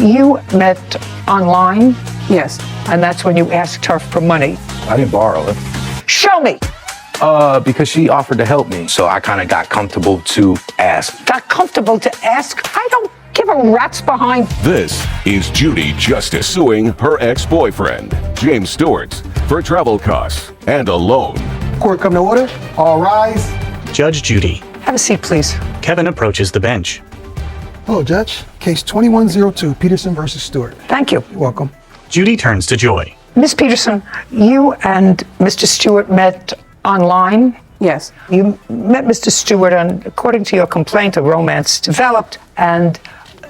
You met online, Yes. and that's when you asked her for money. I didn't borrow it. Show me. Because she offered to help me, so I kind of got comfortable to ask. Got comfortable to ask? I don't give a rat's behind. This is Judy Justice suing her ex-boyfriend, James Stewart, for travel costs and a loan. Court come to order. All rise. Judge Judy. Have a seat, please. Kevin approaches the bench. Hello, Judge. Case 2102, Peterson versus Stewart. Thank you. You're welcome. Judy turns to Joy. Miss Peterson, you and Mr. Stewart met online. Yes. You met Mr. Stewart, and according to your complaint, a romance developed, and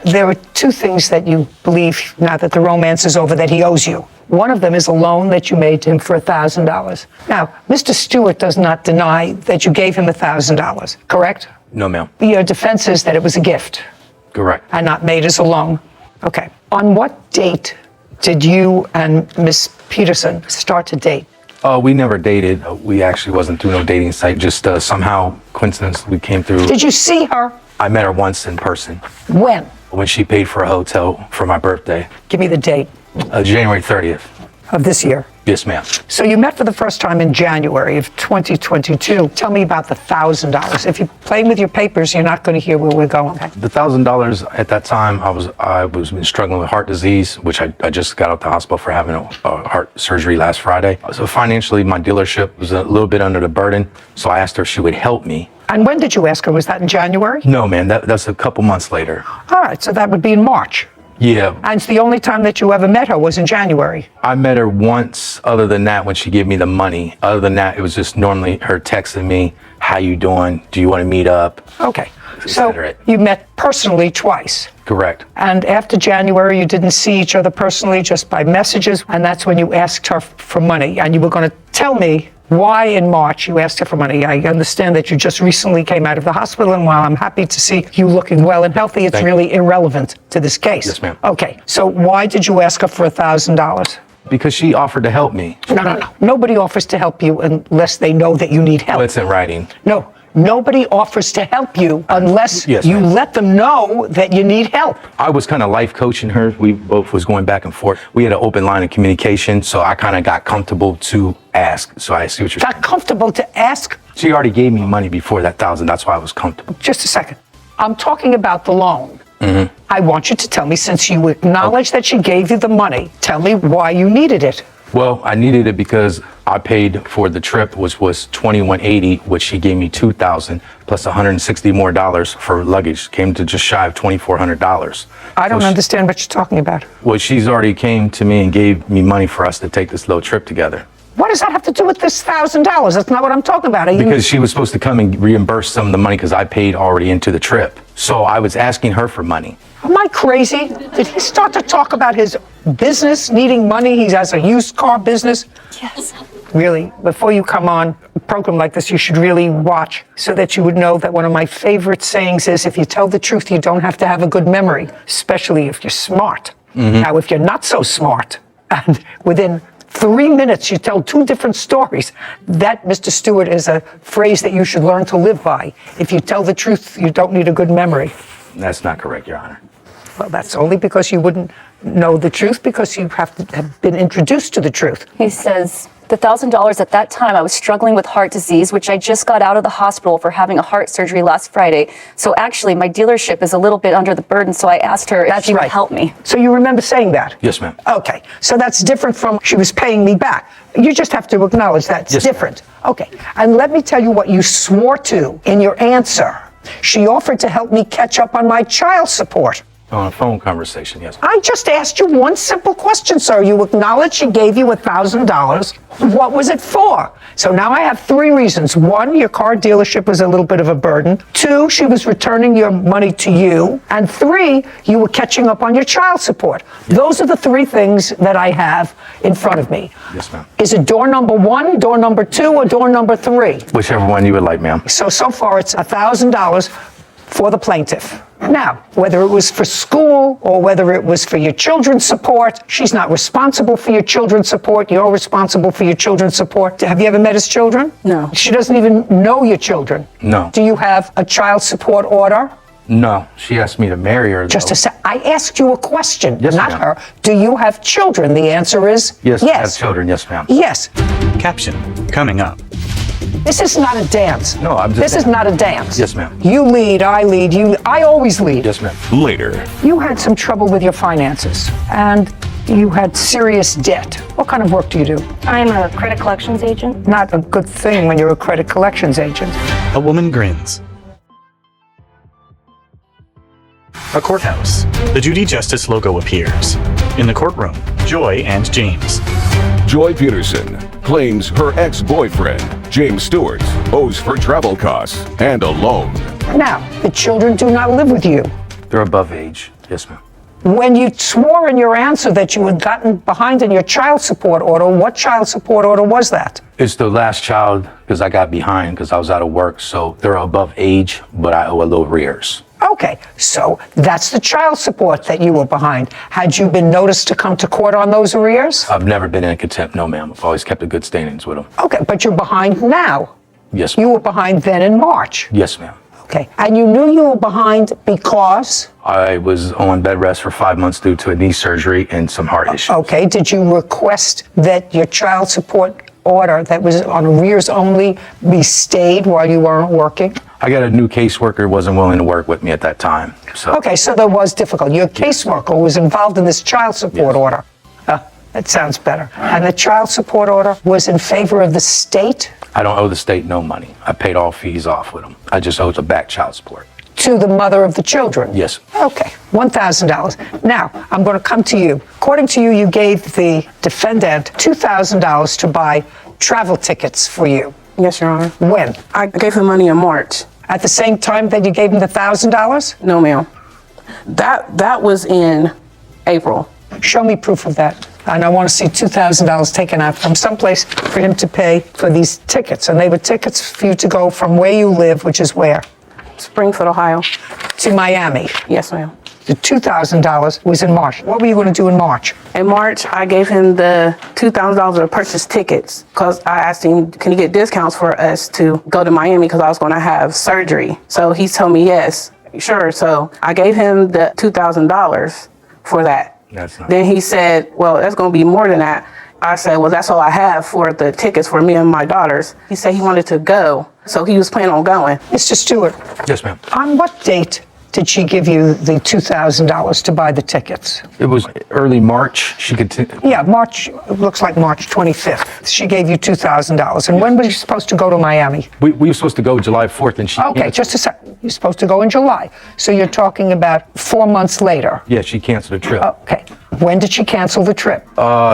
there were two things that you believe, now that the romance is over, that he owes you. One of them is a loan that you made to him for $1,000. Now, Mr. Stewart does not deny that you gave him $1,000, correct? No, ma'am. Your defense is that it was a gift Correct. and not made as a loan. Okay. On what date did you and Miss Peterson start to date? We never dated. We actually wasn't through no dating site. Just somehow, coincidence, we came through. Did you see her? I met her once in person When? when she paid for a hotel for my birthday, Give me the date January 30th. of this year. Yes, ma'am. So you met for the first time in January of 2022. Tell me about the $1,000. If you're playing with your papers, you're not going to hear where we're going. The $1,000 at that time, I was struggling with heart disease, which I just got out the hospital for having a heart surgery last Friday. So financially, my dealership was a little bit under the burden. So I asked her if she would help me. And when did you ask her? Was that in January? No, man, that's a couple months later. All right, so that would be in March. Yeah, And it's the only time that you ever met her was in January. I met her once, other than that, when she gave me the money. Other than that, it was just normally her texting me, how you doing? Do you want to meet up? Okay. So Considerate. you met personally twice. Correct. And after January, you didn't see each other personally, just by messages. And that's when you asked her for money. And you were going to tell me why in March you asked her for money. I understand that you just recently came out of the hospital. And while I'm happy to see you looking well and healthy, it's Thank really irrelevant to this case. Yes, ma'am. Okay. So why did you ask her for $1,000? Because she offered to help me. No. Nobody offers to help you unless they know that you need help. Well, it's in writing. No. Nobody offers to help you unless Yes, you ma'am. let them know that you need help. I was kind of life coaching her. We both was going back and forth. We had an open line of communication, so I kind of got comfortable to ask. So I see what you're Got saying. comfortable to ask. She already gave me money before that $1,000. That's why I was comfortable. Just a second. I'm talking about the loan. I want you to tell me, since you acknowledge that she gave you the money, tell me why you needed it. Well, I needed it because I paid for the trip, which was $2,180, which she gave me $2,000 plus $160 more for luggage. Came to just shy of $2,400. I don't So she- understand what you're talking about. Well, she's already came to me and gave me money for us to take this little trip together. What does that have to do with this $1,000? That's not what I'm talking about. Because she was supposed to come and reimburse some of the money because I paid already into the trip. So I was asking her for money. Am I crazy? Did he start to talk about his business needing money? He has a used car business. Yes. Really, before you come on a program like this, you should really watch so that you would know that one of my favorite sayings is, if you tell the truth, you don't have to have a good memory, especially if you're smart. Now, if you're not so smart, and within 3 minutes you tell two different stories, that, Mr. Stewart, is a phrase that you should learn to live by. If you tell the truth, you don't need a good memory. That's not correct, Your Honor. Well, that's only because you wouldn't know the truth, because you have to have been introduced to the truth. He says, the $1,000 at that time, I was struggling with heart disease, which I just got out of the hospital for having a heart surgery last Friday. So actually, my dealership is a little bit under the burden, so I asked her if she would help me. So you remember saying that? Yes, ma'am. Okay, so that's different from she was paying me back. You just have to acknowledge that's Yes, ma'am. different. Okay, and let me tell you what you swore to in your answer. She offered to help me catch up on my child support. On a phone conversation, yes. I just asked you one simple question, sir. You acknowledged she gave you $1,000. What was it for? So now I have three reasons. One, your car dealership was a little bit of a burden. Two, she was returning your money to you. And three, you were catching up on your child support. Those are the three things that I have in front of me. Yes, ma'am. Is it door number one, door number two, or door number three? Whichever one you would like, ma'am. So far it's $1,000 for the plaintiff. Now, whether it was for school or whether it was for your children's support, she's not responsible for your children's support. You're responsible for your children's support. Have you ever met his children? No. She doesn't even know your children. No. Do you have a child support order? No, she asked me to marry her. Just though. a sec. I asked you a question, Yes, not ma'am. her. Do you have children? The answer is Yes, I have children. Yes, ma'am. Yes. Caption. Coming up. This is not a dance. No, I'm just This is saying. not a dance. Yes, ma'am. You lead, I lead, I always lead. Yes, ma'am. Later. You had some trouble with your finances and you had serious debt. What kind of work do you do? I'm a credit collections agent. Not a good thing when you're a credit collections agent. A woman grins. A courthouse. The Judy Justice logo appears. In the courtroom, Joy and James. Joy Peterson claims her ex-boyfriend, James Stewart, owes for travel costs and a loan. Now, the children do not live with you. They're above age. Yes, ma'am. When you swore in your answer that you had gotten behind in your child support order, what child support order was that? It's the last child because I got behind because I was out of work. So they're above age, but I owe a little arrears. Okay, so that's the child support that you were behind. Had you been noticed to come to court on those arrears? I've never been in contempt. No, ma'am. I've always kept a good standings with them. Okay, but you're behind now. Yes, You ma'am. were behind then in March. Yes, ma'am. Okay, and you knew you were behind because? I was on bed rest for 5 months due to a knee surgery and some heart issues. Okay, did you request that your child support order that was on arrears only be stayed while you weren't working? I got a new caseworker, wasn't willing to work with me at that time. So Okay, so there was difficulty. Your caseworker was involved in this child support Yes. order. That sounds better. And the child support order was in favor of the state I don't owe the state no money. I paid all fees off with them. I just owe the back child support. to the mother of the children? Yes. Okay, $1,000. Now, I'm going to come to you. According to you, you gave the defendant $2,000 to buy travel tickets for you. Yes, Your Honor. When? I gave him money in March. At the same time that you gave him the $1,000? No, ma'am. That was in April. Show me proof of that. And I want to see $2,000 taken out from someplace for him to pay for these tickets. And they were tickets for you to go from where you live, which is where? Springfield, Ohio. To Miami. Yes, ma'am. The $2,000 was in March. What were you going to do in March? In March, I gave him the $2,000 to purchase tickets because I asked him, can you get discounts for us to go to Miami because I was going to have surgery. So he told me yes, sure. So I gave him the $2,000 for that. That's not. Then he said, well, that's going to be more than that. I said, well, that's all I have for the tickets for me and my daughters. He said he wanted to go, so he was planning on going. Mr. Stewart, Yes, ma'am. on what date did she give you the $2,000 to buy the tickets? It was early March. She could. Yeah, March, it looks like March 25th. She gave you $2,000. And when were you supposed to go to Miami? We were supposed to go July 4th, and she. Okay, just a sec. You're supposed to go in July. So you're talking about 4 months later. Yeah, she canceled the trip. Okay. When did she cancel the trip?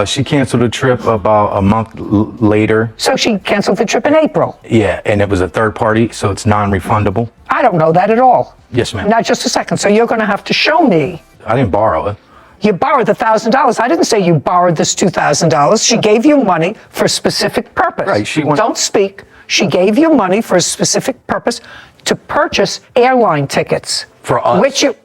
She canceled the trip about a month later. So she canceled the trip in April. Yeah, and it was a third party, so it's non-refundable. I don't know that at all. Yes, ma'am. Now, just a second. So you're going to have to show me. I didn't borrow it. You borrowed the $1,000. I didn't say you borrowed this $2,000. She gave you money for a specific purpose. Right, she went- Don't speak. She gave you money for a specific purpose to purchase airline tickets. For us. Which you,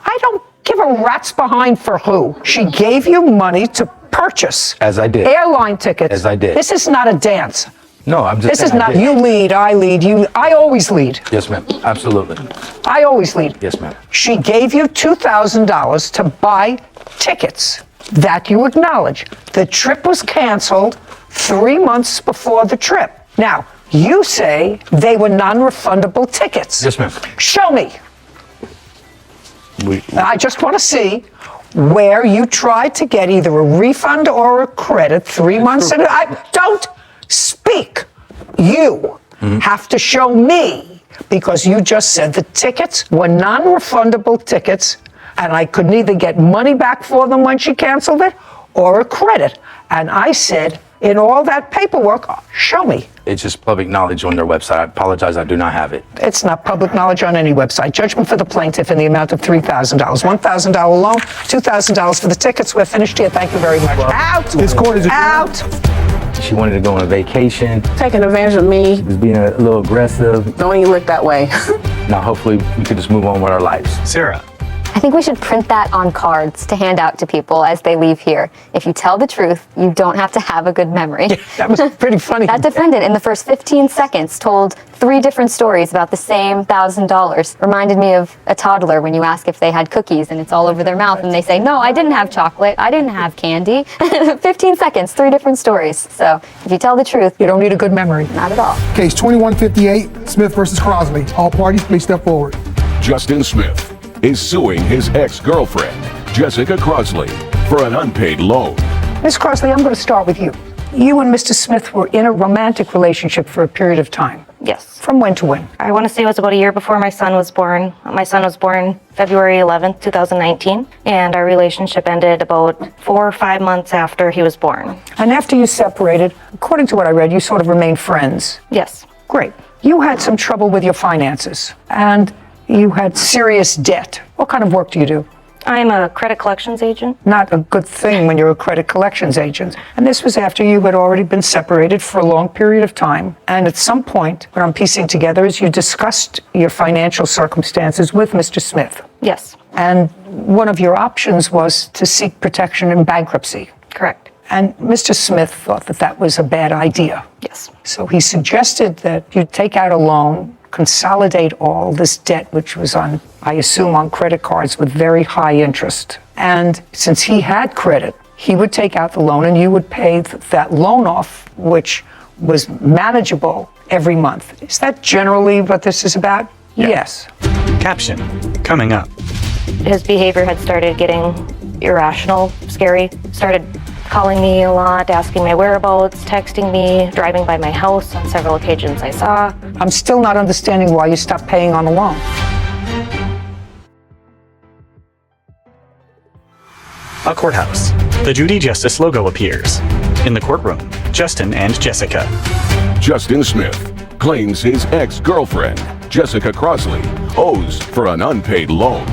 I don't give a rat's behind for who. She gave you money to purchase. As I did. Airline tickets. As I did. This is not a dance. No, I'm just. This is saying I not did. you lead, I lead, I always lead. Yes, ma'am. Absolutely. I always lead. Yes, ma'am. She gave you $2,000 to buy tickets that you acknowledge. The trip was canceled 3 months before the trip. Now, you say they were non-refundable tickets. Yes, ma'am. Show me. We, I just want to see where you tried to get either a refund or a credit 3 months in. Don't speak. You have to show me because you just said the tickets were non-refundable tickets and I could neither get money back for them when she canceled it or a credit. And I said, in all that paperwork, show me. it's just public knowledge on their website. I apologize, I do not have it. It's not public knowledge on any website. Judgment for the plaintiff in the amount of $3,000. $1,000 loan, $2,000 for the tickets. We're finished here. Thank you very much. Out. This court is adjourned. Out. She wanted to go on a vacation, Taking advantage of me. was being a little aggressive. Don't even look that way. Now, hopefully, we could just move on with our lives. Sarah. I I think we should print that on cards to hand out to people as they leave here. If you tell the truth, you don't have to have a good memory. That was pretty funny. That defendant in the first 15 seconds told 3 different stories about the same $1,000. Reminded me of a toddler when you ask if they had cookies and it's all over their mouth and they say, no, I didn't have chocolate, I didn't have candy. 15 seconds, 3 different stories. So if you tell the truth, You don't need a good memory. not at all. Case 2158, Smith versus Crosley. All parties, please step forward. Justin Smith is suing his ex-girlfriend, Jessica Crosley, for an unpaid loan. Miss Crosley, I'm going to start with you. You and Mr. Smith were in a romantic relationship for a period of time. Yes. From when to when? I want to say it was about a year before my son was born. My son was born February 11th, 2019, and our relationship ended about 4 or 5 months after he was born. And after you separated, according to what I read, you sort of remained friends. Yes. Great. You had some trouble with your finances, and you had serious debt. What kind of work do you do? I'm a credit collections agent. Not a good thing when you're a credit collections agent. And this was after you had already been separated for a long period of time. And at some point, what I'm piecing together is you discussed your financial circumstances with Mr. Smith. Yes. And one of your options was to seek protection in bankruptcy. Correct. And Mr. Smith thought that that was a bad idea. Yes. So he suggested that you take out a loan, consolidate all this debt, which was on, I assume, on credit cards with very high interest. And since he had credit, he would take out the loan and you would pay that loan off, which was manageable every month. Is that generally what this is about? Yeah. Yes. Caption coming up. His behavior had started getting irrational, scary, started calling me a lot, asking my whereabouts, texting me, driving by my house on several occasions I saw. I'm still not understanding why you stopped paying on the loan. A courthouse. The Judy Justice logo appears. In the courtroom, Justin and Jessica. Justin Smith claims his ex-girlfriend, Jessica Crosley, owes for an unpaid loan.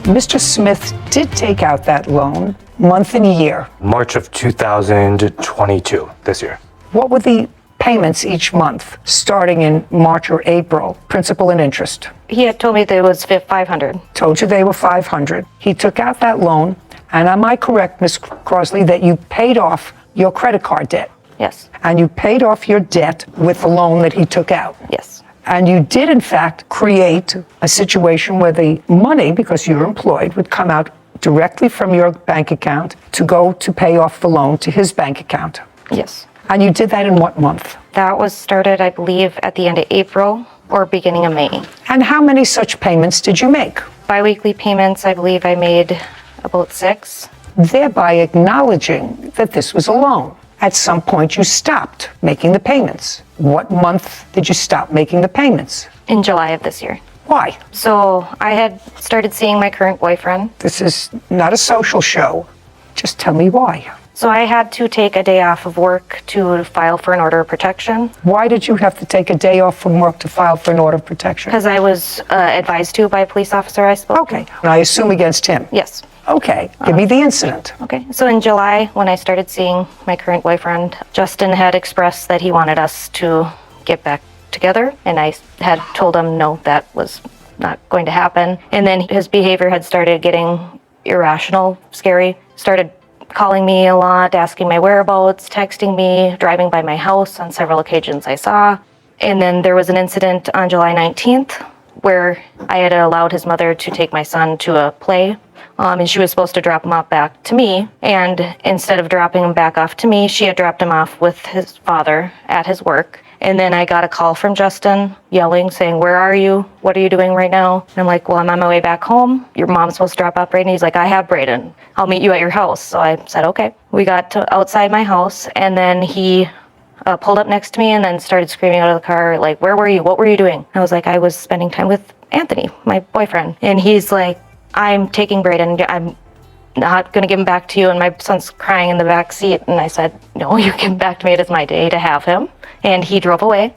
Mr. Smith did take out that loan month and year. March of 2022, this year. What were the payments each month, starting in March or April, principal and interest? He had told me that it was $500. Told you they were $500. He took out that loan, and am I correct, Ms. Crosley, that you paid off your credit card debt? Yes. And you paid off your debt with the loan that he took out? Yes. And you did, in fact, create a situation where the money, because you're employed, would come out directly from your bank account to go to pay off the loan to his bank account. Yes. And you did that in what month? That was started, I believe, at the end of April or beginning of May. And how many such payments did you make? Biweekly payments, I believe I made about 6. Thereby acknowledging that this was a loan. At some point, you stopped making the payments. What month did you stop making the payments? In July of this year. Why? So I had started seeing my current boyfriend. This is not a social show. Just tell me why. So I had to take a day off of work to file for an order of protection. Why did you have to take a day off from work to file for an order of protection? Because I was advised to by a police officer I spoke Okay. to. And I assume against him? Yes. Okay. Give me the incident. Okay. So in July, when I started seeing my current boyfriend, Justin had expressed that he wanted us to get back together. And I had told him no, that was not going to happen. And then his behavior had started getting irrational, scary, started calling me a lot, asking my whereabouts, texting me, driving by my house on several occasions I saw. And then there was an incident on July 19th where I had allowed his mother to take my son to a play. And she was supposed to drop him off back to me. And instead of dropping him back off to me, she had dropped him off with his father at his work. And then I got a call from Justin yelling, saying, "Where are you? What are you doing right now?" And I'm like, "Well, I'm on my way back home. Your mom's supposed to drop off Braden." He's like, "I have Braden. I'll meet you at your house." So I said, okay. We got to outside my house, and then he pulled up next to me and then started screaming out of the car, like, "Where were you? What were you doing?" I was like, "I was spending time with Anthony, my boyfriend." And he's like, "I'm taking Braden. I'm not going to give him back to you." And my son's crying in the back seat. And I said, "No, you give him back to me. It is my day to have him." And he drove away.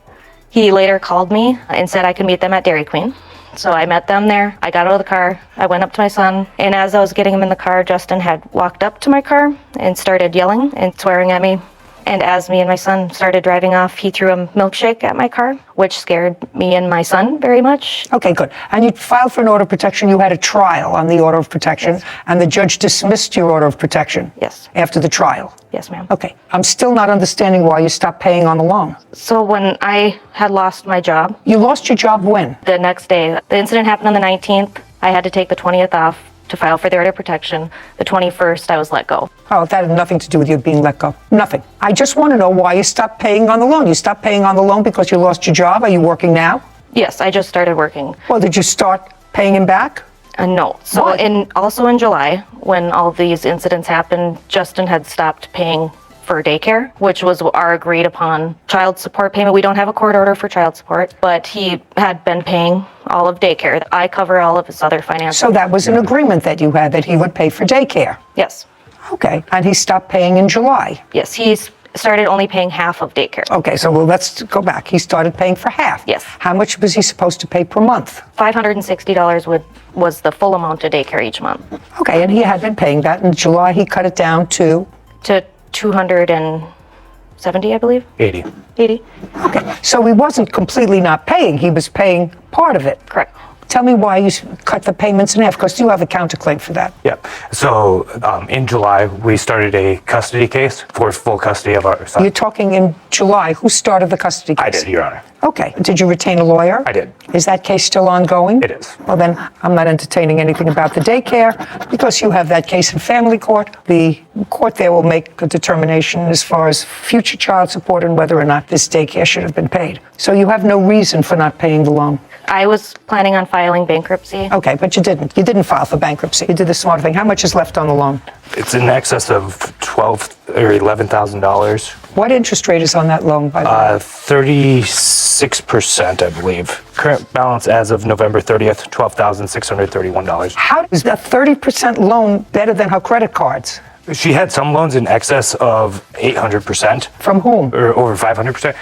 He later called me and said I could meet them at Dairy Queen. So I met them there. I got out of the car. I went up to my son. And as I was getting him in the car, Justin had walked up to my car and started yelling and swearing at me And as me and my son started driving off, he threw a milkshake at my car, which scared me and my son very much. Okay, good. And you filed for an order of protection. You had a trial on the order of protection, Yes. and the judge dismissed your order of protection. Yes. After the trial. Yes, ma'am. Okay. I'm still not understanding why you stopped paying on the loan. So when I had lost my job, You lost your job when? the next day, the incident happened on the 19th. I had to take the 20th off to file for the order of protection. The 21st, I was let go. Oh, that had nothing to do with you being let go. Nothing. I just want to know why you stopped paying on the loan. You stopped paying on the loan because you lost your job? Are you working now? Yes, I just started working. Well, did you start paying him back? No. So Why? also in July, when all these incidents happened, Justin had stopped paying for daycare, which was our agreed upon child support payment. We don't have a court order for child support, but he had been paying all of daycare. I cover all of his other finances. So that was an agreement that you had, that he would pay for daycare. Yes. Okay. And he stopped paying in July. Yes, he's started only paying half of daycare. Okay, so let's go back. He started paying for half. Yes. How much was he supposed to pay per month? $560 was the full amount of daycare each month. Okay, and he had been paying that. In July, he cut it down to? To 270, I believe. 80. 80. Okay, so he wasn't completely not paying. He was paying part of it. Correct. Tell me why you cut the payments in half, because you have a counterclaim for that. Yep. So in July, we started a custody case for full custody of our son. You're talking in July. Who started the custody case? I did, Your Honor. Okay. Did you retain a lawyer? I did. Is that case still ongoing? It is. Well, then I'm not entertaining anything about the daycare because you have that case in family court. The court there will make a determination as far as future child support and whether or not this daycare should have been paid. So you have no reason for not paying the loan. I was planning on filing bankruptcy. Okay, but you didn't. You didn't file for bankruptcy. You did the smart thing. How much is left on the loan? It's in excess of $12,000 or $11,000. What interest rate is on that loan, by the way? 36%, I believe. Current balance as of November 30th, $12,631. How is that 30% loan better than her credit cards? She had some loans in excess of 800%. From whom? Or over 500%.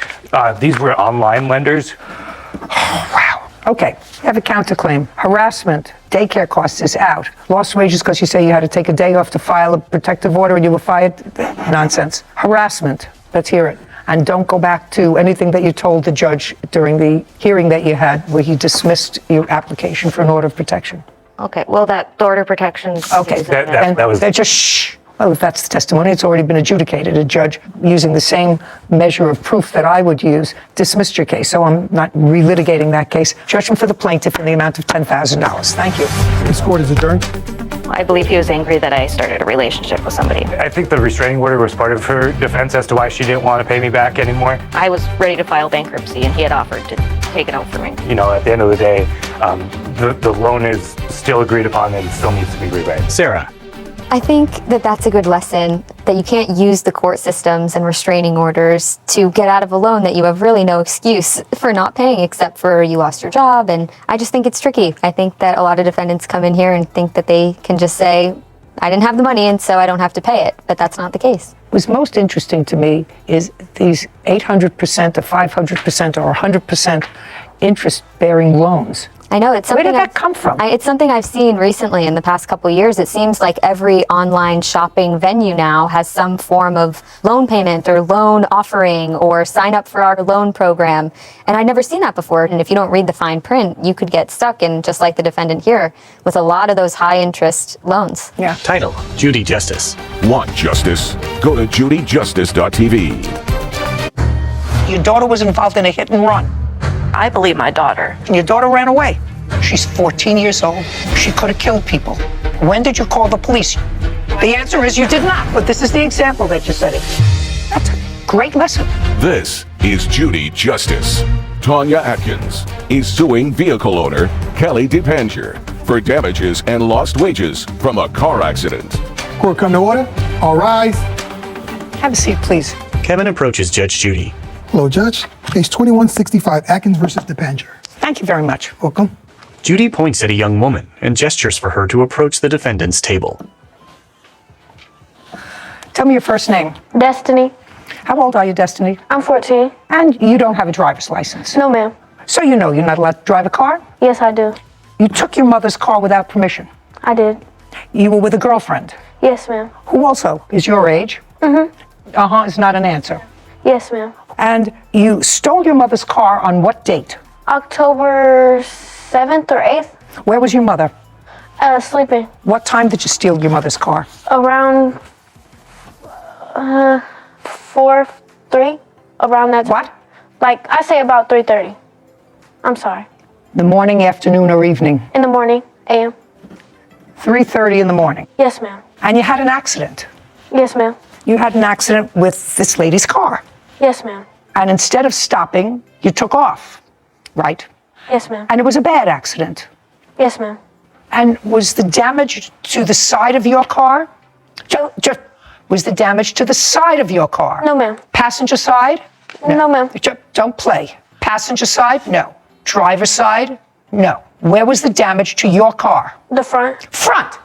These were online lenders. Wow. Okay, you have a counterclaim. Harassment, daycare costs is out. Lost wages because you say you had to take a day off to file a protective order and you were fired? Nonsense. Harassment, let's hear it. And don't go back to anything that you told the judge during the hearing that you had where he dismissed your application for an order of protection. Okay, well, the order of protection. Okay, that was- they're just shh. Well, if that's the testimony, it's already been adjudicated. A judge, using the same measure of proof that I would use, dismissed your case. So I'm not relitigating that case. Judgment for the plaintiff in the amount of $10,000. Thank you. This court is adjourned. I believe he was angry that I started a relationship with somebody. I think the restraining order was part of her defense as to why she didn't want to pay me back anymore. I was ready to file bankruptcy and he had offered to take it out for me. You know, at the end of the day, the loan is still agreed upon and still needs to be rewritten. Sarah. I think that that's a good lesson, that you can't use the court systems and restraining orders to get out of a loan that you have really no excuse for not paying except for you lost your job. And I just think it's tricky. I think that a lot of defendants come in here and think that they can just say, I didn't have the money and so I don't have to pay it. But that's not the case. What's most interesting to me is these 800% or 500% or 100% interest-bearing loans. I know it's something. Where did that come from? It's something I've seen recently in the past couple of years. It seems like every online shopping venue now has some form of loan payment or loan offering or sign up for our loan program. And I'd never seen that before. And if you don't read the fine print, you could get stuck in, just like the defendant here, with a lot of those high interest loans. Yeah. Title, Judy Justice. Want justice? Go to judyjustice.tv. Your daughter was involved in a hit and run. I believe my daughter. And your daughter ran away. She's 14 years old. She could have killed people. When did you call the police? The answer is you did not, but this is the example that you're setting. That's a great lesson. This is Judy Justice. Tanya Atkins is suing vehicle owner Kelly DePanger for damages and lost wages from a car accident. Court come to order. All rise. Have a seat, please. Kevin approaches Judge Judy. Hello, Judge. Case 2165, Atkins versus DePanger. Thank you very much. Welcome. Judy points at a young woman and gestures for her to approach the defendant's table. Tell me your first name. Destiny. How old are you, Destiny? I'm 14. And you don't have a driver's license. No, ma'am. So you know you're not allowed to drive a car? Yes, I do. You took your mother's car without permission. I did. You were with a girlfriend, Yes, ma'am. who also is your age. Is not an answer. Yes, ma'am. And you stole your mother's car on what date? October 7th or 8th, Where was your mother? sleeping. What time did you steal your mother's car? Around 4, 3, around that time. What? Like, I say about 3:30. I'm sorry. The morning, afternoon, or evening? In the morning, a.m. 3:30 in the morning. Yes, ma'am. And you had an accident. Yes, ma'am. You had an accident with this lady's car. Yes, ma'am. And instead of stopping, you took off, right? Yes, ma'am. And it was a bad accident. Yes, ma'am. And was the damage to the side of your car? Was the damage to the side of your car? No, ma'am. Passenger side? No, ma'am. Don't play. Passenger side? No. Driver side? No. Where was the damage to your car? The front. Front.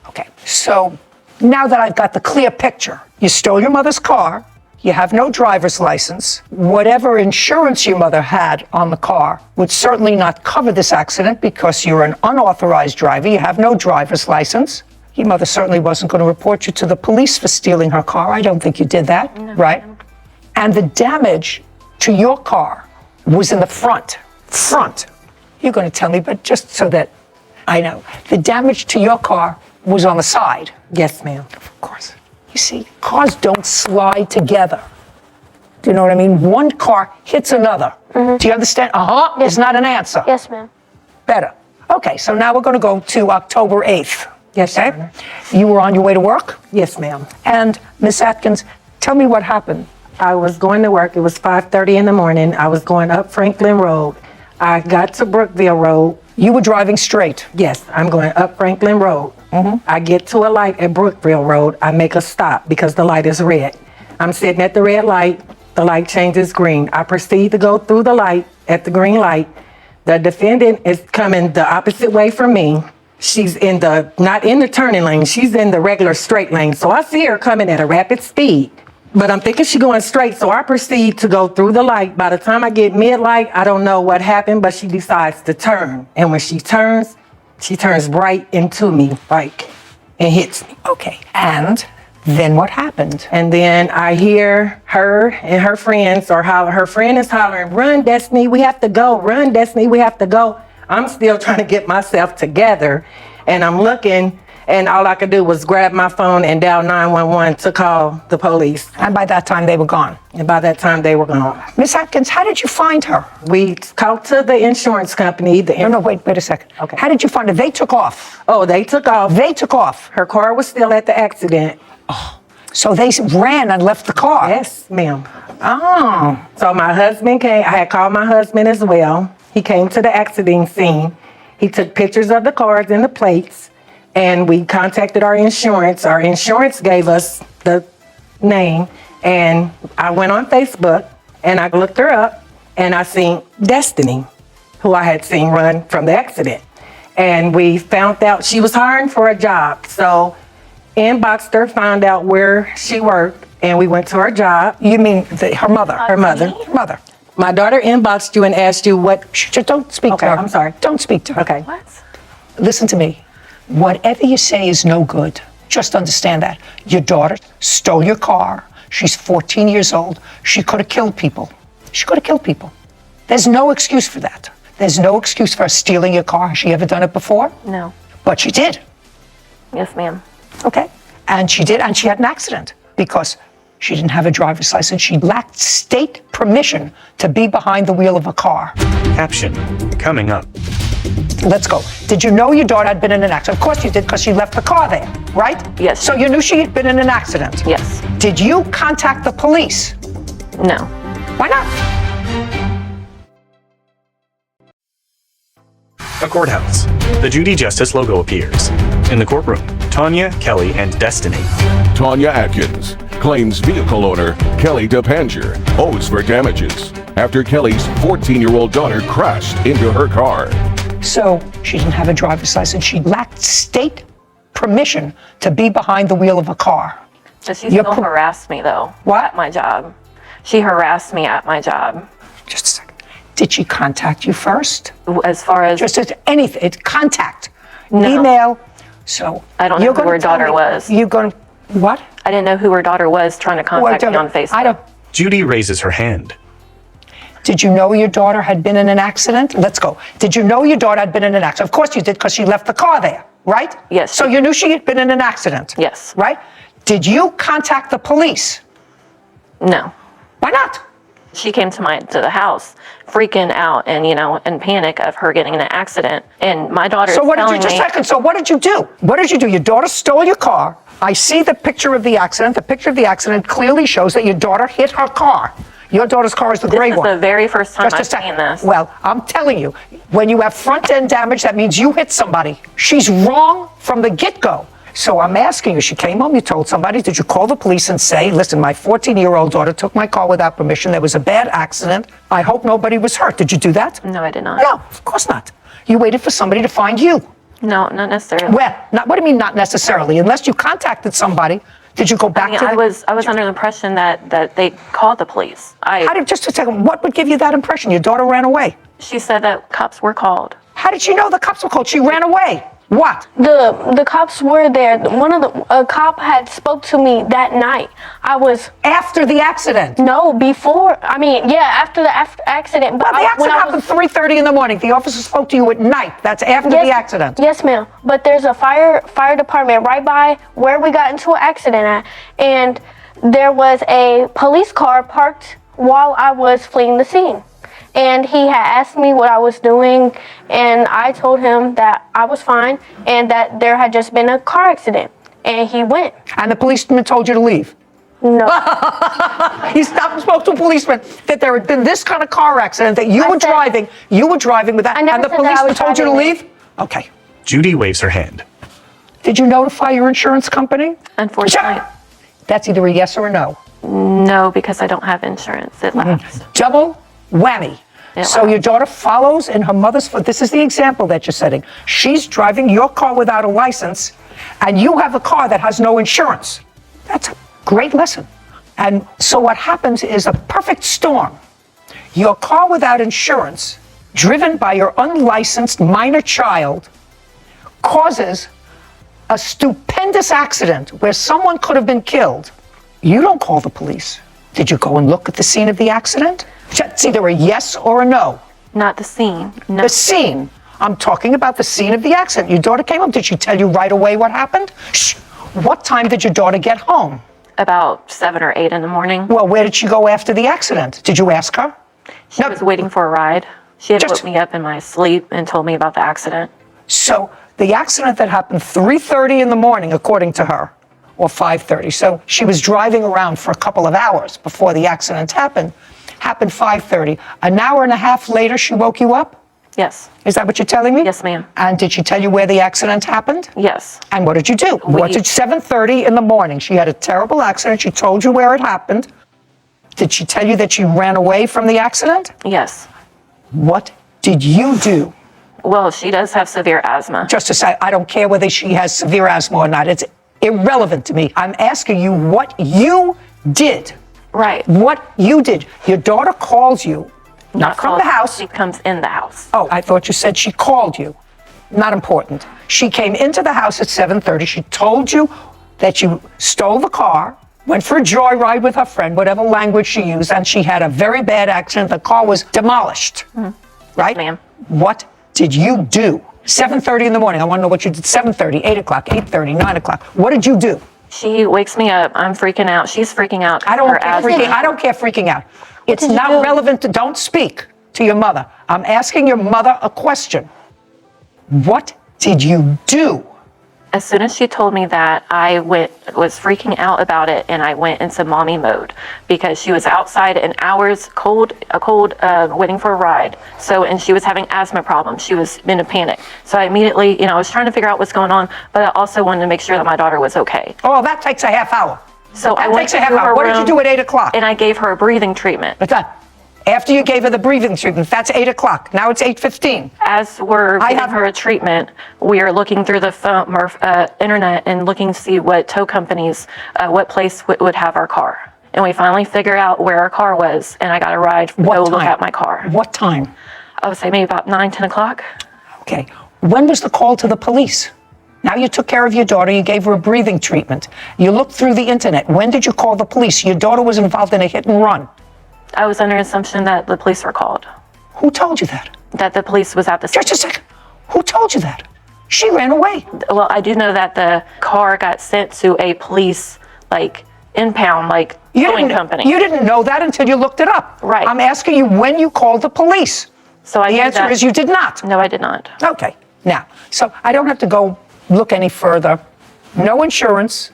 Okay. So now that I've got the clear picture, you stole your mother's car. You have no driver's license. Whatever insurance your mother had on the car would certainly not cover this accident because you're an unauthorized driver. You have no driver's license. Your mother certainly wasn't going to report you to the police for stealing her car. I don't think you did that, right? And the damage to your car was in the front. Front. You're going to tell me, but just so that I know. The damage to your car was on the side. Yes, ma'am. Of course. You see, cars don't slide together. Do you know what I mean? One car hits another. Do you understand? Yes. Is not an answer. Yes, ma'am. Better. Okay, so now we're going to go to October 8th. Yes, Okay? Your Honor. You were on your way to work? Yes, ma'am. And Miss Atkins, tell me what happened. I was going to work. It was 5:30 in the morning. I was going up Franklin Road. I got to Brookville Road. You were driving straight? Yes, I'm going up Franklin Road. I get to a light at Brookville Road. I make a stop because the light is red. I'm sitting at the red light. The light changes green. I proceed to go through the light at the green light. The defendant is coming the opposite way from me. She's not in the turning lane. She's in the regular straight lane. So I see her coming at a rapid speed. But I'm thinking she's going straight, so I proceed to go through the light. By the time I get mid-light, I don't know what happened, but she decides to turn. And when she turns right into me, like, and hits me. Okay. And then what happened? And then I hear her and her friends, or how her friend is hollering, "Run, Destiny, we have to go. Run, Destiny, we have to go." I'm still trying to get myself together, and I'm looking, and all I could do was grab my phone and dial 911 to call the police. And by that time, they were gone. And by that time, they were gone. Miss Atkins, how did you find her? We called to the insurance company. No, wait a second. Okay. How did you find her? They took off. Oh, they took off. They took off. Her car was still at the accident. So they ran and left the car? Yes, ma'am. Oh. So my husband came. I had called my husband as well. He came to the accident scene. He took pictures of the cars and the plates, and we contacted our insurance. Our insurance gave us the name, and I went on Facebook, and I looked her up, and I seen Destiny, who I had seen run from the accident. And we found out she was hiring for a job. So inboxed her, found out where she worked, and we went to her job. You mean her mother? Her mother. Her mother. My daughter inboxed you and asked you what. Don't speak Okay, to her. I'm sorry. Don't speak to her. Okay. What? Listen to me. Whatever you say is no good. Just understand that. Your daughter stole your car. She's 14 years old. She could have killed people. She could have killed people. There's no excuse for that. There's no excuse for her stealing your car. Has she ever done it before? No. But she did. Yes, ma'am. Okay. And she did, and she had an accident because she didn't have a driver's license. She lacked state permission to be behind the wheel of a car. Caption coming up. Let's go. Did you know your daughter had been in an accident? Of course you did, because she left the car there, right? Yes. So you knew she had been in an accident? Yes. Did you contact the police? No. Why not? A courthouse. The Judy Justice logo appears. In the courtroom, Tanya, Kelly, and Destiny. Tanya Atkins claims vehicle owner Kelly DePanger owes for damages after Kelly's 14-year-old daughter crashed into her car. So she didn't have a driver's license. She lacked state permission to be behind the wheel of a car. But she still harassed me, though. What? At my job. She harassed me at my job. Just a second. Did she contact you first? As far as... Just as anything, contact, No. email. So I don't know you're who gonna her tell daughter me- was. You're going to, what? I didn't know who her daughter was trying to contact me on Facebook. I don't. Judy raises her hand. Did you know your daughter had been in an accident? Let's go. Did you know your daughter had been in an accident? Of course you did, because she left the car there, right? Yes. So you knew she had been in an accident? Yes. Right? Did you contact the police? No. Why not? She came to the house freaking out and, in panic of her getting in an accident. And my daughter So is what did you, telling just a me, second, so what did you do? What did you do? Your daughter stole your car. I see the picture of the accident. The picture of the accident clearly shows that your daughter hit her car. Your daughter's car is the gray this one. is the very first time Just a I've second. seen this. Well, I'm telling you, when you have front end damage, that means you hit somebody. She's wrong from the get-go. So I'm asking you, she came home, you told somebody, did you call the police and say, listen, my 14-year-old daughter took my car without permission, there was a bad accident, I hope nobody was hurt. Did you do that? No, I did not. No, of course not. You waited for somebody to find you. No, not necessarily. Well, what do you mean not necessarily? Unless you contacted somebody, did you go back to I was under the impression that they called the police. Just a second, what would give you that impression? Your daughter ran away. She said that cops were called. How did she know the cops were called? She ran away. What? The cops were there. One of a cop had spoke to me that night. I was after the accident. No, before. I mean, yeah, after the accident. But Well, the accident happened 3:30 in the morning. The officer spoke to you at night. That's after the accident. Yes, ma'am. But there's a fire department right by where we got into an accident at, and there was a police car parked while I was fleeing the scene. And he had asked me what I was doing, and I told him that I was fine and that there had just been a car accident. And he went. And the policeman told you to leave? No. He stopped and spoke to a policeman that there had been this kind of car accident, that you were driving with that, and the policeman told you to leave? Okay. Judy waves her hand. Did you notify your insurance company? Unfortunately. That's either a yes or a no. No, because I don't have insurance. It lapsed. Double whammy. So your daughter follows in her mother's foot. This is the example that you're setting. She's driving your car without a license, and you have a car that has no insurance. That's a great lesson. And so what happens is a perfect storm. Your car without insurance, driven by your unlicensed minor child, causes a stupendous accident where someone could have been killed. You don't call the police. Did you go and look at the scene of the accident? It's either a yes or a no. Not the scene. No. The scene. I'm talking about the scene of the accident. Your daughter came home. Did she tell you right away what happened? Shh. What time did your daughter get home? About 7 or 8 in the morning. Well, where did she go after the accident? Did you ask her? She was waiting for a ride. She had woke me up in my sleep and told me about the accident. So the accident that happened 3:30 in the morning, according to her, or 5:30. So she was driving around for a couple of hours before the accident happened 5:30. An hour and a half later, she woke you up? Yes. Is that what you're telling me? Yes, ma'am. And did she tell you where the accident happened? Yes. And what did you do? What did 7:30 in the morning? She had a terrible accident. She told you where it happened. Did she tell you that she ran away from the accident? Yes. What did you do? Well, she does have severe asthma. Just to say, I don't care whether she has severe asthma or not. It's irrelevant to me. I'm asking you what you did. Right. What you did. Your daughter calls you, not from the house. She comes in the house. Oh, I thought you said she called you. Not important. She came into the house at 7:30. She told you that you stole the car, went for a joyride with her friend, whatever language she used, and she had a very bad accident. The car was demolished. Right? Ma'am. What did you do? 7:30 in the morning. I want to know what you did. 7:30, 8 o'clock, 8:30, 9 o'clock. What did you do? She wakes me up. I'm freaking out. She's freaking out. I don't care freaking out. It's not relevant to, don't speak to your mother. I'm asking your mother a question. What did you do? As soon as she told me that, I was freaking out about it, and I went into mommy mode because she was outside in hours, cold, waiting for a ride. So, and she was having asthma problems. She was in a panic. So I immediately, I was trying to figure out what's going on, but I also wanted to make sure that my daughter was okay. Oh, that takes a half hour. So I That went takes a to half her hour. What did you room, do at 8 o'clock? and I gave her a breathing treatment. After you gave her the breathing treatment, that's 8 o'clock. Now it's 8:15. As we're giving her a treatment, we are looking through the phone or internet and looking to see what tow companies, what place would have our car. And we finally figure out where our car was, and I got a ride to go look at my car. What time? I would say maybe about 9, 10 o'clock. Okay. When was the call to the police? Now you took care of your daughter, you gave her a breathing treatment. You looked through the internet. When did you call the police? Your daughter was involved in a hit and run. I was under assumption that the police were called, Who told you that? that the police was at the scene. Just a second. Who told you that? She ran away. Well, I do know that the car got sent to a police, like, impound, like, towing company. You didn't know that until you looked it up. Right. I'm asking you when you called the police. So I The knew answer that- is you did not. No, I did not. Okay. Now, so I don't have to go look any further. No insurance,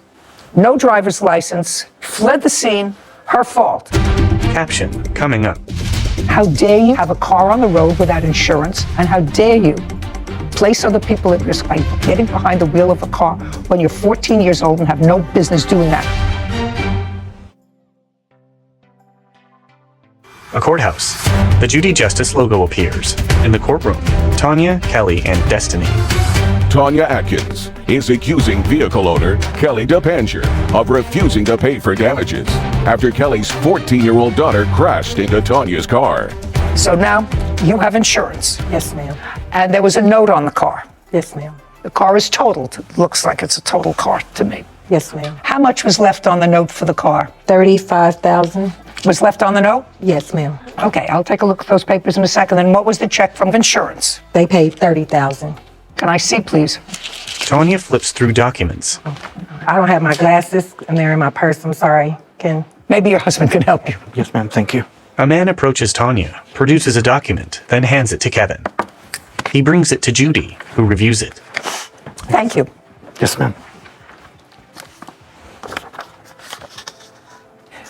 no driver's license, fled the scene, her fault. Caption coming up. How dare you have a car on the road without insurance, and how dare you place other people at risk by getting behind the wheel of a car when you're 14 years old and have no business doing that. A courthouse. The Judy Justice logo appears. In the courtroom, Tanya, Kelly, and Destiny. Tanya Atkins is accusing vehicle owner Kelly DePancher of refusing to pay for damages after Kelly's 14-year-old daughter crashed into Tanya's car. So now you have insurance, Yes, ma'am. and there was a note on the car. Yes, ma'am. The car is totaled. It looks like it's a total car to me. Yes, ma'am. How much was left on the note for the car? $35,000. Was left on the note? Yes, ma'am. Okay, I'll take a look at those papers in a second. And what was the check from insurance? They paid $30,000. Can I see, please? Tanya flips through documents. I don't have my glasses, and they're in my purse. I'm sorry. Maybe your husband can help you. Yes, ma'am. Thank you. A man approaches Tanya, produces a document, then hands it to Kevin. He brings it to Judy, who reviews it. Thank you. Yes, ma'am.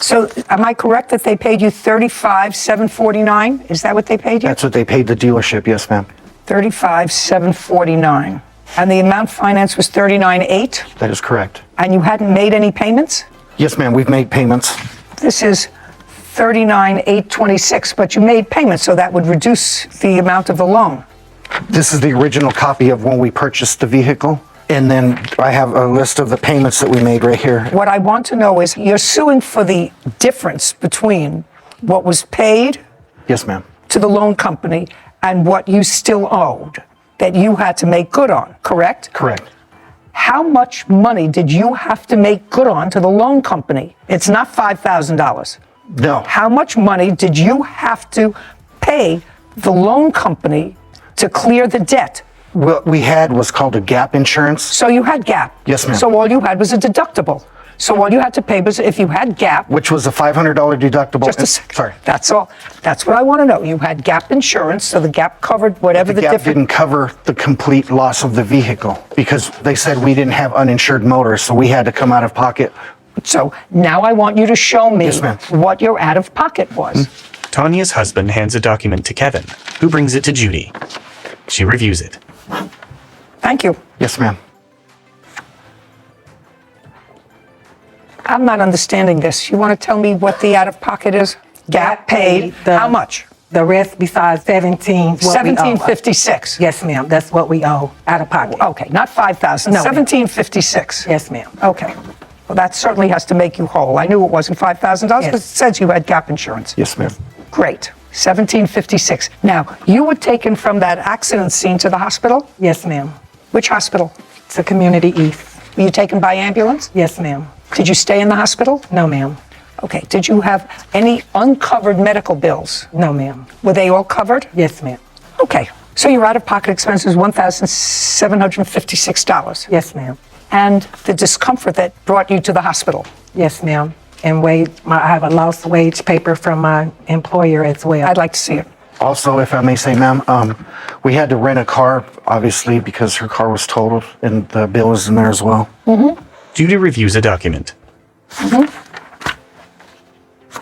So am I correct that they paid you $35,749? Is that what they paid you? That's what they paid the dealership. Yes, ma'am. $35,749. And the amount financed was $39,800? That is correct. And you hadn't made any payments? Yes, ma'am. We've made payments. This is $39,826, but you made payments, so that would reduce the amount of the loan. This is the original copy of when we purchased the vehicle. And then I have a list of the payments that we made right here. What I want to know is you're suing for the difference between what was paid Yes, ma'am. to the loan company and what you still owed that you had to make good on, correct? Correct. How much money did you have to make good on to the loan company? It's not $5,000. No. How much money did you have to pay the loan company to clear the debt? What we had was called a gap insurance. So you had gap. Yes, ma'am. So all you had was a deductible. So all you had to pay was if you had gap. Which was a $500 deductible. Just a second. Sorry. That's all. That's what I want to know. You had gap insurance, so the gap covered whatever the Gap difference. didn't cover the complete loss of the vehicle because they said we didn't have uninsured motorists, so we had to come out of pocket. So now I want you to show me Yes, ma'am. what your out of pocket was. Tanya's husband hands a document to Kevin, who brings it to Judy. She reviews it. Thank you. Yes, ma'am. I'm not understanding this. You want to tell me what the out of pocket is? Gap paid. How much? The rest besides 17. $1,756. Yes, ma'am. That's what we owe out of pocket. Okay, not $5,000. No, ma'am. $1,756. Yes, ma'am. Okay. Well, that certainly has to make you whole. I knew it wasn't $5,000 because it says you had gap insurance. Yes, ma'am. Great. $1,756. Now, you were taken from that accident scene to the hospital? Yes, ma'am. Which hospital? To Community East. Were you taken by ambulance? Yes, ma'am. Did you stay in the hospital? No, ma'am. Okay. Did you have any uncovered medical bills? No, ma'am. Were they all covered? Yes, ma'am. Okay. So your out-of-pocket expense is $1,756. Yes, ma'am. And the discomfort that brought you to the hospital? Yes, ma'am. And I have a lost wage paper from my employer as well. I'd like to see it. Also, if I may say, ma'am, we had to rent a car, obviously, because her car was totaled, and the bill is in there as well. Judy reviews a document.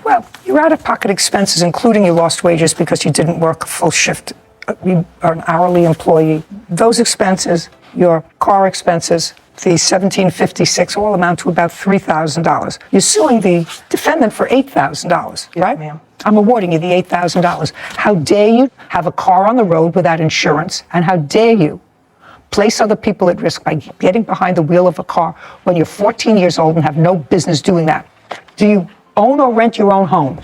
Well, your out-of-pocket expenses, including your lost wages because you didn't work a full shift, you are an hourly employee. Those expenses, your car expenses, the $1,756 all amount to about $3,000. You're suing the defendant for $8,000, right? ma'am. I'm awarding you the $8,000. How dare you have a car on the road without insurance, and how dare you place other people at risk by getting behind the wheel of a car when you're 14 years old and have no business doing that? Do you own or rent your own home?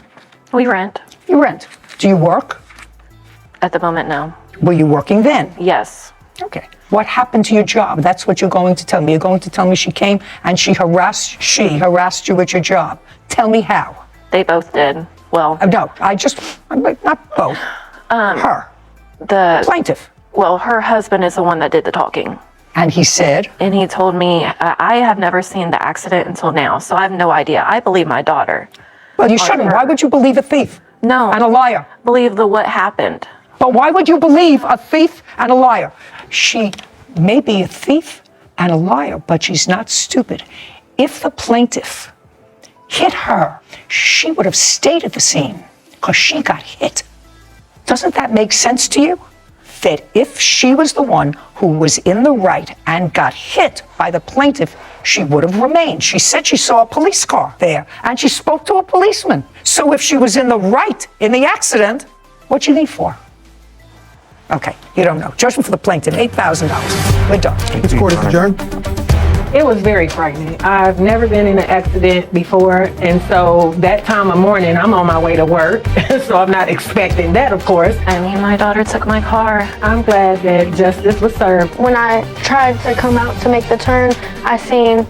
We rent. You rent. Do you work? At the moment, no. Were you working then? Yes. Okay. What happened to your job? That's what you're going to tell me. You're going to tell me she came and she harassed you at your job. Tell me how. They both did. Well, No, not both. Her. the Plaintiff. well, her husband is the one that did the talking. And he said, And he told me, I have never seen the accident until now, so I have no idea. I believe my daughter. well, you shouldn't. Why would you believe a thief No. and a liar? Believe what happened. But why would you believe a thief and a liar? She may be a thief and a liar, but she's not stupid. If the plaintiff hit her, she would have stayed at the scene because she got hit. Doesn't that make sense to you? That if she was the one who was in the right and got hit by the plaintiff, she would have remained. She said she saw a police car there and she spoke to a policeman. So if she was in the right in the accident, what'd you leave for? Okay, you don't know. Judgment for the plaintiff, $8,000. We're done. This court is adjourned. It was very frightening. I've never been in an accident before, and so that time of morning, I'm on my way to work, so I'm not expecting that, of course. I mean, my daughter took my car. I'm glad that justice was served. When I tried to come out to make the turn, I seen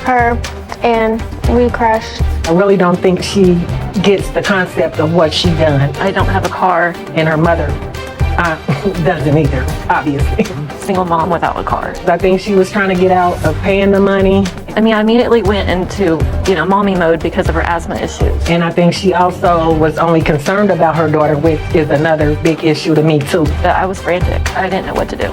her and we crashed. I really don't think she gets the concept of what she done, I don't have a car. and her mother doesn't either, obviously. Single mom without a car. I think she was trying to get out of paying the money, I mean, I immediately went into, mommy mode because of her asthma issues. and I think she also was only concerned about her daughter, which is another big issue to me too. But I was frantic. I didn't know what to do.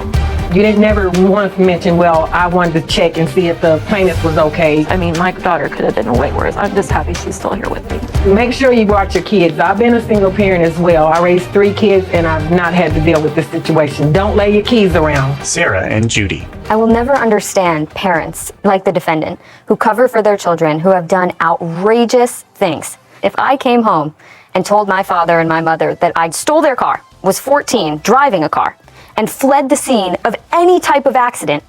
You didn't never once mention, well, I wanted to check and see if the plaintiff was okay. I mean, my daughter could have been way worse. I'm just happy she's still here with me. Make sure you watch your kids. I've been a single parent as well. I raised 3 kids and I've not had to deal with this situation. Don't lay your keys around. Sarah and Judy. I will never understand parents like the defendant who cover for their children who have done outrageous things. If I came home and told my father and my mother that I stole their car, was 14, driving a car, and fled the scene of any type of accident,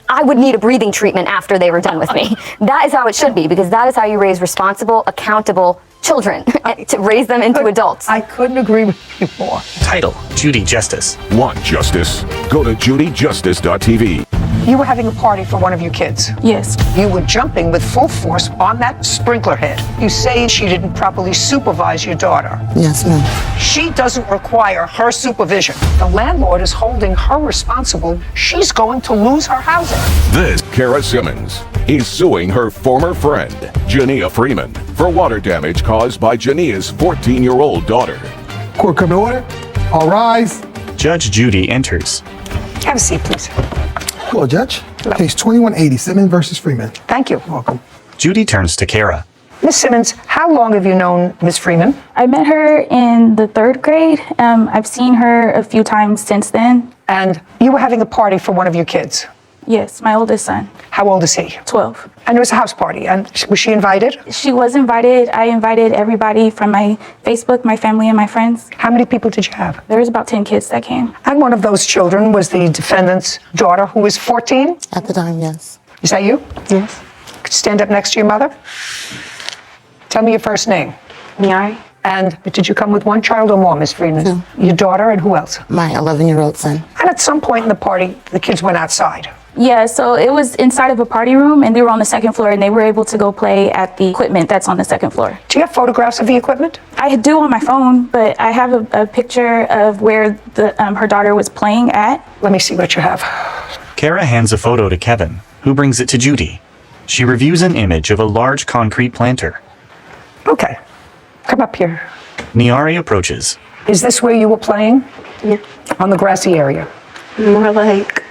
I would need a breathing treatment after they were done with me. That is how it should be, because that is how you raise responsible, accountable children, to raise them into adults. I couldn't agree with you more. Title, Judy Justice. Want justice? Go to judyjustice.tv. You were having a party for one of your kids. Yes. You were jumping with full force on that sprinkler head. You say she didn't properly supervise your daughter. Yes, ma'am. She doesn't require her supervision. The landlord is holding her responsible. She's going to lose her housing. This Kara Simmons is suing her former friend, Jania Freeman, for water damage caused by Jania's 14-year-old daughter. Court come to order. All rise. Judge Judy enters. Have a seat, please. Hello, Judge. Case 2180, Simmons versus Freeman. Thank you. Welcome. Judy turns to Kara. Miss Simmons, how long have you known Miss Freeman? I met her in the 3rd grade. I've seen her a few times since then. And you were having a party for one of your kids. Yes, my oldest son, How old is he? 12. And it was a house party. And was she invited? She was invited. I invited everybody from my Facebook, my family, and my friends. How many people did you have? There was about 10 kids that came. And one of those children was the defendant's daughter, who was 14? At the time, yes. Is that you? Yes. Could you stand up next to your mother? Tell me your first name. Miari. And did you come with one child or more, Miss Freeman? 2. Your daughter and who else? My 11-year-old son. And at some point in the party, the kids went outside. Yeah, so it was inside of a party room, and they were on the 2nd floor, and they were able to go play at the equipment that's on the 2nd floor. Do you have photographs of the equipment? I do on my phone, but I have a picture of where her daughter was playing at. Let me see what you have. Kara hands a photo to Kevin, who brings it to Judy. She reviews an image of a large concrete planter. Okay. Come up here. Niari approaches. Is this where you were playing? Yeah. On the grassy area? More like,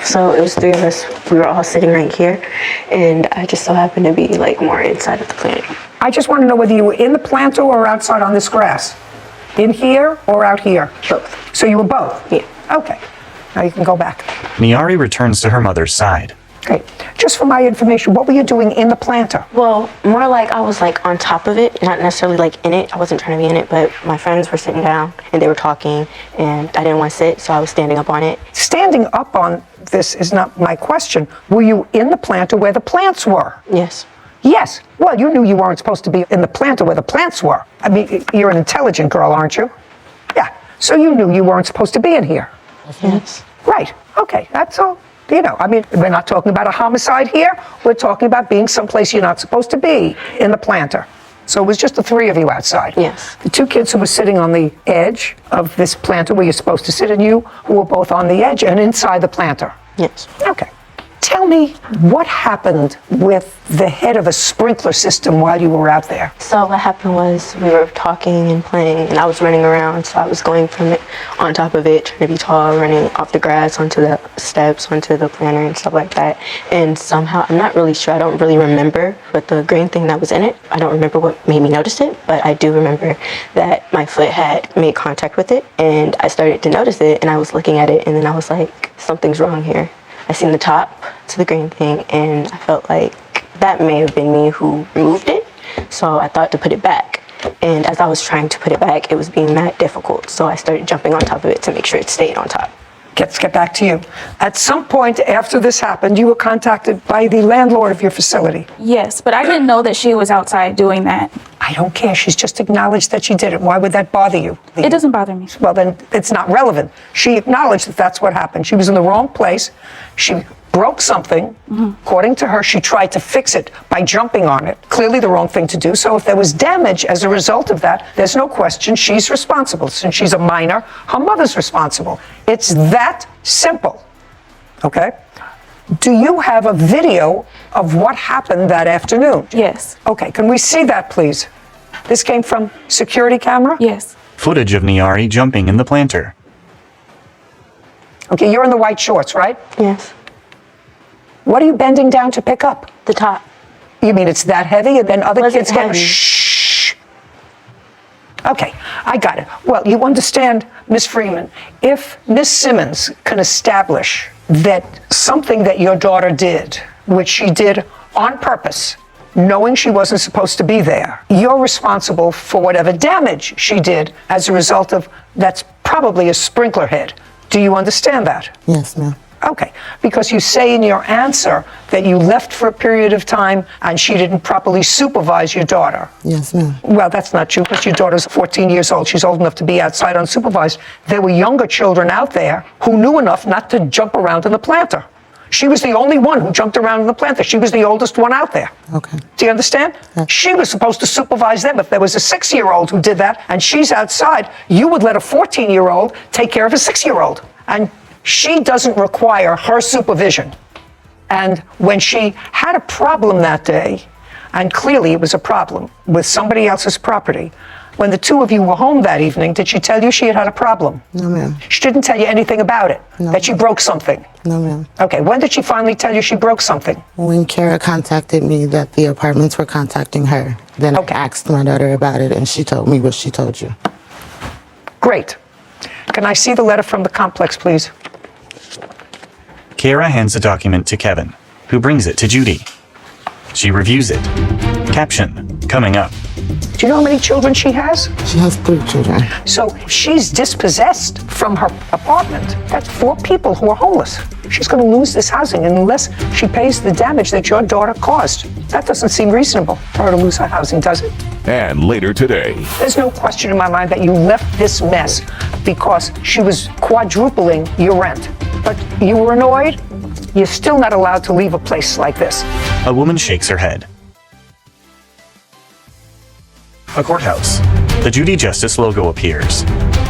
so it was 3 of us. We were all sitting right here, and I just so happened to be like more inside of the plant. I just want to know whether you were in the planter or outside on this grass. In here or out here? Both. So you were both? Yeah. Okay. Now you can go back. Niari returns to her mother's side. Okay. Just for my information, what were you doing in the planter? Well, more like I was like on top of it, not necessarily like in it. I wasn't trying to be in it, but my friends were sitting down and they were talking, and I didn't want to sit, so I was standing up on it. Standing up on this is not my question. Were you in the planter where the plants were? Yes. Yes. Well, you knew you weren't supposed to be in the planter where the plants were. I mean, you're an intelligent girl, aren't you? Yeah. So you knew you weren't supposed to be in here. Yes. Right. Okay. That's all. You know, I mean, we're not talking about a homicide here. We're talking about being someplace you're not supposed to be, in the planter. So it was just the three of you outside. Yes. The two kids who were sitting on the edge of this planter where you're supposed to sit, and you who were both on the edge and inside the planter. Yes. Okay. Tell me what happened with the head of a sprinkler system while you were out there. So what happened was we were talking and playing, and I was running around. So I was going from it on top of it, trying to be tall, running off the grass onto the steps, onto the planter and stuff like that. And somehow, I'm not really sure, I don't really remember, but the green thing that was in it, I don't remember what made me notice it, but I do remember that my foot had made contact with it, and I started to notice it, and I was looking at it, and then I was like, something's wrong here. I seen the top to the green thing, and I felt like that may have been me who removed it. So I thought to put it back. And as I was trying to put it back, it was being that difficult. So I started jumping on top of it to make sure it stayed on top. Let's get back to you. At some point after this happened, you were contacted by the landlord of your facility. Yes, but I didn't know that she was outside doing that. I don't care. She's just acknowledged that she did it. Why would that bother you? It doesn't bother me. Well, then it's not relevant. She acknowledged that that's what happened. She was in the wrong place. She broke something. According to her, she tried to fix it by jumping on it. Clearly the wrong thing to do. So if there was damage as a result of that, there's no question she's responsible. Since she's a minor, her mother's responsible. It's that simple. Okay? Do you have a video of what happened that afternoon? Yes. Okay, can we see that, please? This came from security camera? Yes. Footage of Niari jumping in the planter. Okay, you're in the white shorts, right? Yes. What are you bending down to pick up? The top. You mean it's that heavy, and then other Wasn't kids get heavy. shh? Okay, I got it. Well, you understand, Miss Freeman, if Miss Simmons can establish that something that your daughter did, which she did on purpose, knowing she wasn't supposed to be there, you're responsible for whatever damage she did as a result of that's probably a sprinkler head. Do you understand that? Yes, ma'am. Okay, because you say in your answer that you left for a period of time and she didn't properly supervise your daughter. Yes, ma'am. Well, that's not true, because your daughter's 14 years old. She's old enough to be outside unsupervised. There were younger children out there who knew enough not to jump around in the planter. She was the only one who jumped around in the planter. She was the oldest one out there. Okay. Do you understand? She was supposed to supervise them. If there was a 6-year-old who did that and she's outside, you would let a 14-year-old take care of a 6-year-old. And she doesn't require her supervision. And when she had a problem that day, and clearly it was a problem with somebody else's property, when the two of you were home that evening, did she tell you she had a problem? No, ma'am. She didn't tell you anything about it, No. that she broke something? No, ma'am. Okay, when did she finally tell you she broke something? When Kara contacted me that the apartments were contacting her, then I asked my daughter about it, and she told me what she told you. Great. Can I see the letter from the complex, please? Kara hands the document to Kevin, who brings it to Judy. She reviews it. Caption, coming up. Do you know how many children she has? She has 3 children. So she's dispossessed from her apartment. That's 4 people who are homeless. She's going to lose this housing unless she pays the damage that your daughter caused. That doesn't seem reasonable for her to lose her housing, does it? And later today, There's no question in my mind that you left this mess because she was quadrupling your rent. But you were annoyed? You're still not allowed to leave a place like this. A woman shakes her head. A courthouse. The Judy Justice logo appears.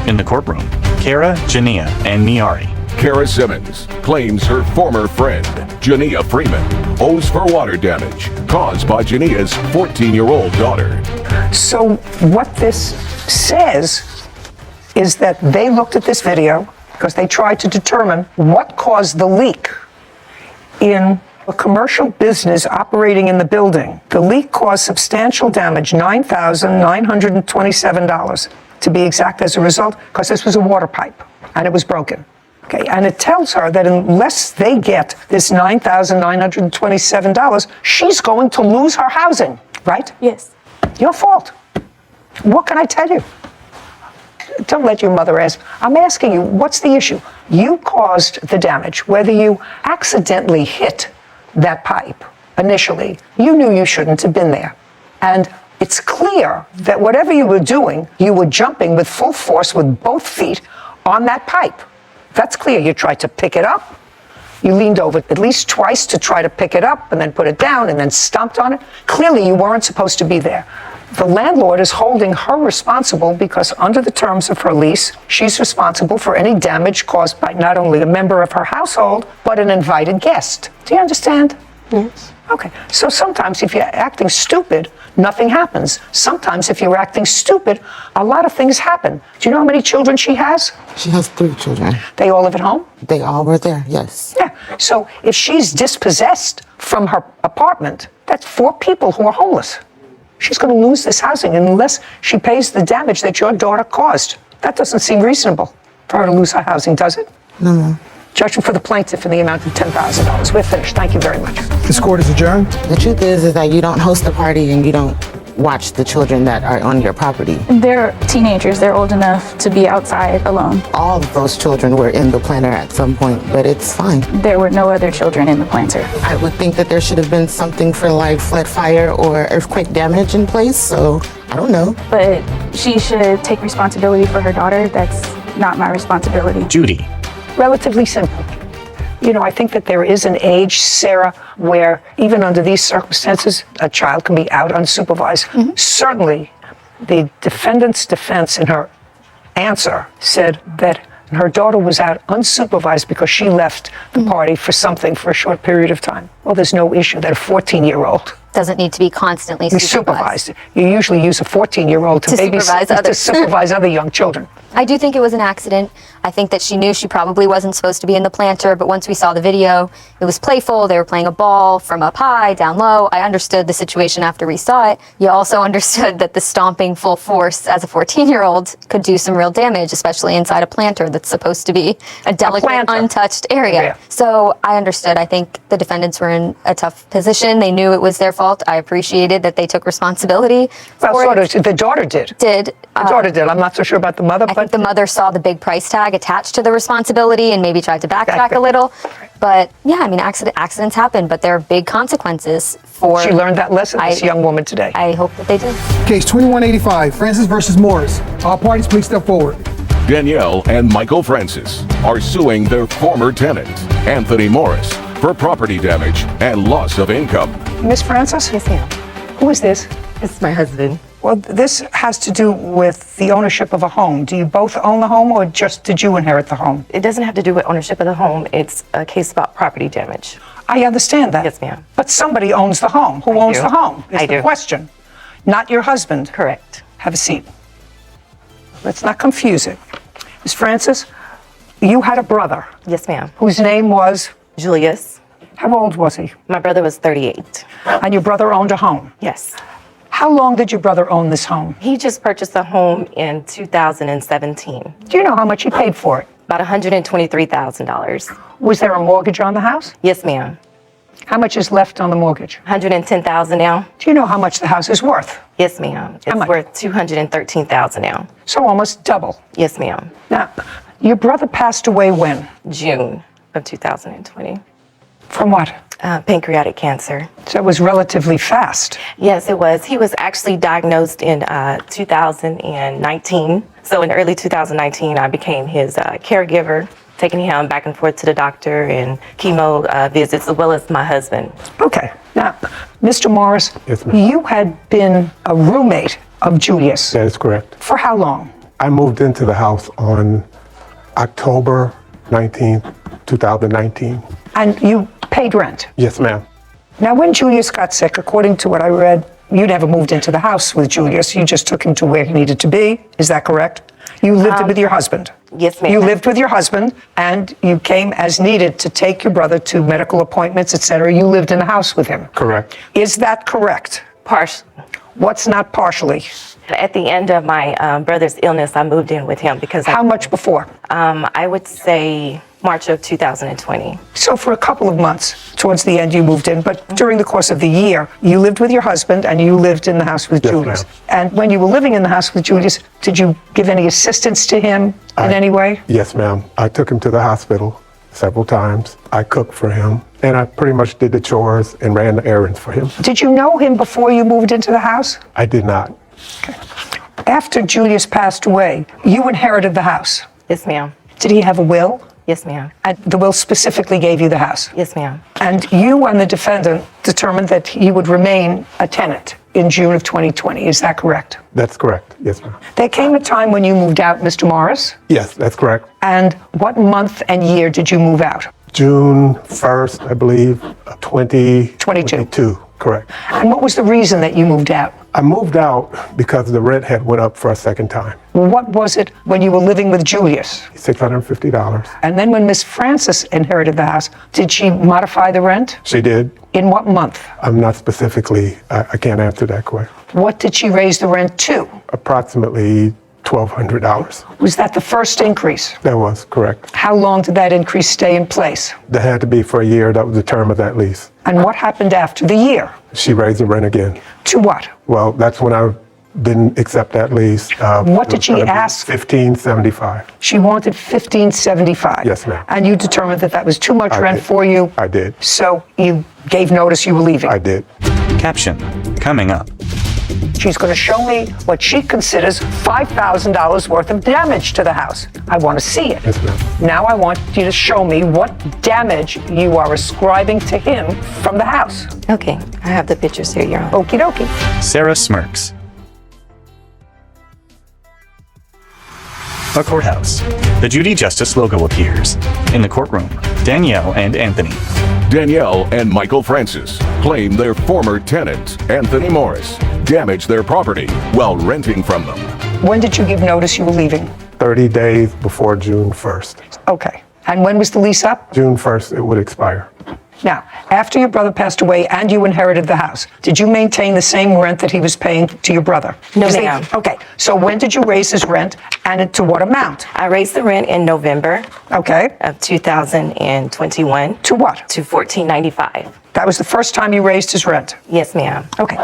In the courtroom, Kara, Jania, and Niari. Kara Simmons claims her former friend, Jania Freeman, owes for water damage caused by Jania's 14-year-old daughter. So what this says is that they looked at this video because they tried to determine what caused the leak in a commercial business operating in the building. The leak caused substantial damage, $9,927 to be exact, as a result, because this was a water pipe and it was broken. Okay, and it tells her that unless they get this $9,927, she's going to lose her housing, right? Yes. Your fault. What can I tell you? Don't let your mother ask. I'm asking you, what's the issue? You caused the damage. Whether you accidentally hit that pipe initially, you knew you shouldn't have been there. And it's clear that whatever you were doing, you were jumping with full force with both feet on that pipe. That's clear. You tried to pick it up. You leaned over at least twice to try to pick it up and then put it down and then stomped on it. Clearly, you weren't supposed to be there. The landlord is holding her responsible because under the terms of her lease, she's responsible for any damage caused by not only a member of her household, but an invited guest. Do you understand? Yes. Okay. So sometimes if you're acting stupid, nothing happens. Sometimes if you're acting stupid, a lot of things happen. Do you know how many children she has? She has 3 children. They all live at home? They all were there, yes. Yeah. So if she's dispossessed from her apartment, that's 4 people who are homeless. She's going to lose this housing unless she pays the damage that your daughter caused. That doesn't seem reasonable for her to lose her housing, does it? No, ma'am. Judgment for the plaintiff in the amount of $10,000. We're finished. Thank you very much. This court is adjourned. The truth is that you don't host a party and you don't watch the children that are on your property. They're teenagers. They're old enough to be outside alone. All of those children were in the planter at some point, but it's fine. There were no other children in the planter. I would think that there should have been something for like flood, fire, or earthquake damage in place, so I don't know. But she should take responsibility for her daughter. That's not my responsibility. Judy. Relatively simple. You know, I think that there is an age, Sarah, where even under these circumstances, a child can be out unsupervised. Certainly, the defendant's defense in her answer said that her daughter was out unsupervised because she left the party for something for a short period of time. Well, there's no issue that a 14-year-old Doesn't need to be constantly supervised. You usually use a 14-year-old to supervise others. to supervise other young children. I do think it was an accident. I think that she knew she probably wasn't supposed to be in the planter, but once we saw the video, it was playful. They were playing a ball from up high, down low. I understood the situation after we saw it. You also understood that the stomping full force as a 14-year-old could do some real damage, especially inside a planter that's supposed to be a delicate, untouched area. So I understood. I think the defendants were in a tough position. They knew it was their fault. I appreciated that they took responsibility. Well, sort of. The daughter did. The daughter did. I'm not so sure about the mother. I think the mother saw the big price tag attached to the responsibility and maybe tried to backtrack a little. But yeah, I mean, accidents happen, but there are big consequences for... She learned that lesson, this young woman, today. I hope that they did. Case 2185, Francis versus Morris. All parties, please step forward. Danielle and Michael Francis are suing their former tenant, Anthony Morris, for property damage and loss of income. Miss Francis? Yes, ma'am. Who is this? This is my husband. Well, this has to do with the ownership of a home. Do you both own the home, or just did you inherit the home? It doesn't have to do with ownership of the home. It's a case about property damage. I understand that. Yes, ma'am. But somebody owns the home. Who owns the home? Is I the do. question. Not your husband. Correct. Have a seat. Let's not confuse it. Miss Francis, you had a brother. Yes, ma'am. Whose name was? Julius. How old was he? My brother was 38. And your brother owned a home? Yes. How long did your brother own this home? He just purchased a home in 2017. Do you know how much he paid for it? About $123,000. Was there a mortgage on the house? Yes, ma'am. How much is left on the mortgage? $110,000 now. Do you know how much the house is worth? Yes, ma'am. It's worth $213,000 now. So almost double. Yes, ma'am. Now, your brother passed away when? June of 2020. From what? Pancreatic cancer. So it was relatively fast. Yes, it was. He was actually diagnosed in 2019. So in early 2019, I became his caregiver, taking him back and forth to the doctor and chemo visits, as well as my husband. Okay. Now, Mr. Morris, Yes, ma'am. you had been a roommate of Julius. That is correct. For how long? I moved into the house on October 19th, 2019. And you paid rent? Yes, ma'am. Now, when Julius got sick, according to what I read, you never moved into the house with Julius. You just took him to where he needed to be. Is that correct? You lived with your husband. Yes, ma'am. You lived with your husband, and you came as needed to take your brother to medical appointments, etc. You lived in the house with him. Correct. Is that correct? Partially. What's not partially? At the end of my brother's illness, I moved in with him because... How much before? I would say March of 2020. So for a couple of months, towards the end, you moved in, but during the course of the year, you lived with your husband and you lived in the house with Julius. Ma'am. And when you were living in the house with Julius, did you give any assistance to him in any way? Yes, ma'am. I took him to the hospital several times. I cooked for him, and I pretty much did the chores and ran the errands for him. Did you know him before you moved into the house? I did not. After Julius passed away, you inherited the house. Yes, ma'am. Did he have a will? Yes, ma'am. And the will specifically gave you the house. Yes, ma'am. And you and the defendant determined that you would remain a tenant in June of 2020. Is that correct? That's correct. Yes, ma'am. There came a time when you moved out, Mr. Morris. Yes, that's correct. And what month and year did you move out? June 1st, I believe, 2022. Correct. And what was the reason that you moved out? I moved out because the rent had went up for a second time. What was it when you were living with Julius? $650. And then when Miss Francis inherited the house, did she modify the rent? She did. In what month? I'm not specifically, I can't answer that question. What did she raise the rent to? Approximately $1,200. Was that the first increase? That was correct. How long did that increase stay in place? That had to be for a year. That was the term of that lease. And what happened after the year? She raised the rent again. To what? Well, that's when I didn't accept that lease. What did she ask? $1,575. She wanted $1,575. Yes, ma'am. And you determined that that was too much rent for you? I did. So you gave notice you were leaving? I did. Caption, coming up. She's going to show me what she considers $5,000 worth of damage to the house. I want to see it. Yes, ma'am. Now I want you to show me what damage you are ascribing to him from the house. Okay, I have the pictures here, Your Honor. Okie dokie. Sarah smirks. A courthouse. The Judy Justice logo appears. In the courtroom, Danielle and Anthony. Danielle and Michael Francis claim their former tenant, Anthony Morris, damaged their property while renting from them. When did you give notice you were leaving? 30 days before June 1st. Okay. And when was the lease up? June 1st, it would expire. Now, after your brother passed away and you inherited the house, did you maintain the same rent that he was paying to your brother? No, ma'am. Okay. So when did you raise his rent and to what amount? I raised the rent in November Okay. of 2021. To what? To $14.95. That was the first time you raised his rent? Yes, ma'am. Okay.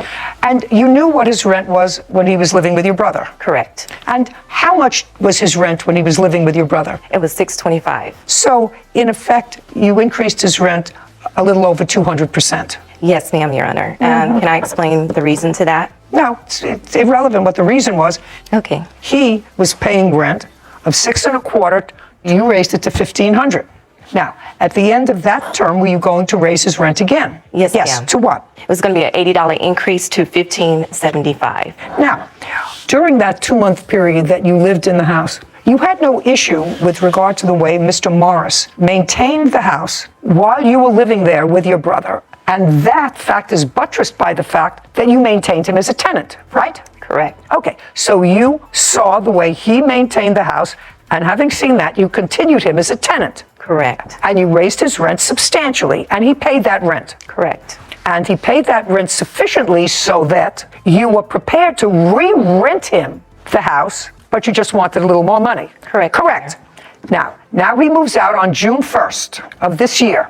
And you knew what his rent was when he was living with your brother? Correct. And how much was his rent when he was living with your brother? It was $625. So, in effect, you increased his rent a little over 200%. Yes, ma'am, Your Honor. Can I explain the reason to that? No, it's irrelevant what the reason was. Okay. He was paying rent of $625. You raised it to $1,500. Now, at the end of that term, were you going to raise his rent again? Yes, Yes. ma'am. To what? It was going to be an $80 increase to $1,575. Now, during that 2-month period that you lived in the house, you had no issue with regard to the way Mr. Morris maintained the house while you were living there with your brother. And that fact is buttressed by the fact that you maintained him as a tenant, right? Correct. Okay, so you saw the way he maintained the house, and having seen that, you continued him as a tenant. Correct. And you raised his rent substantially, and he paid that rent. Correct. And he paid that rent sufficiently so that you were prepared to re-rent him the house, but you just wanted a little more money. Correct. Correct. Now he moves out on June 1st of this year.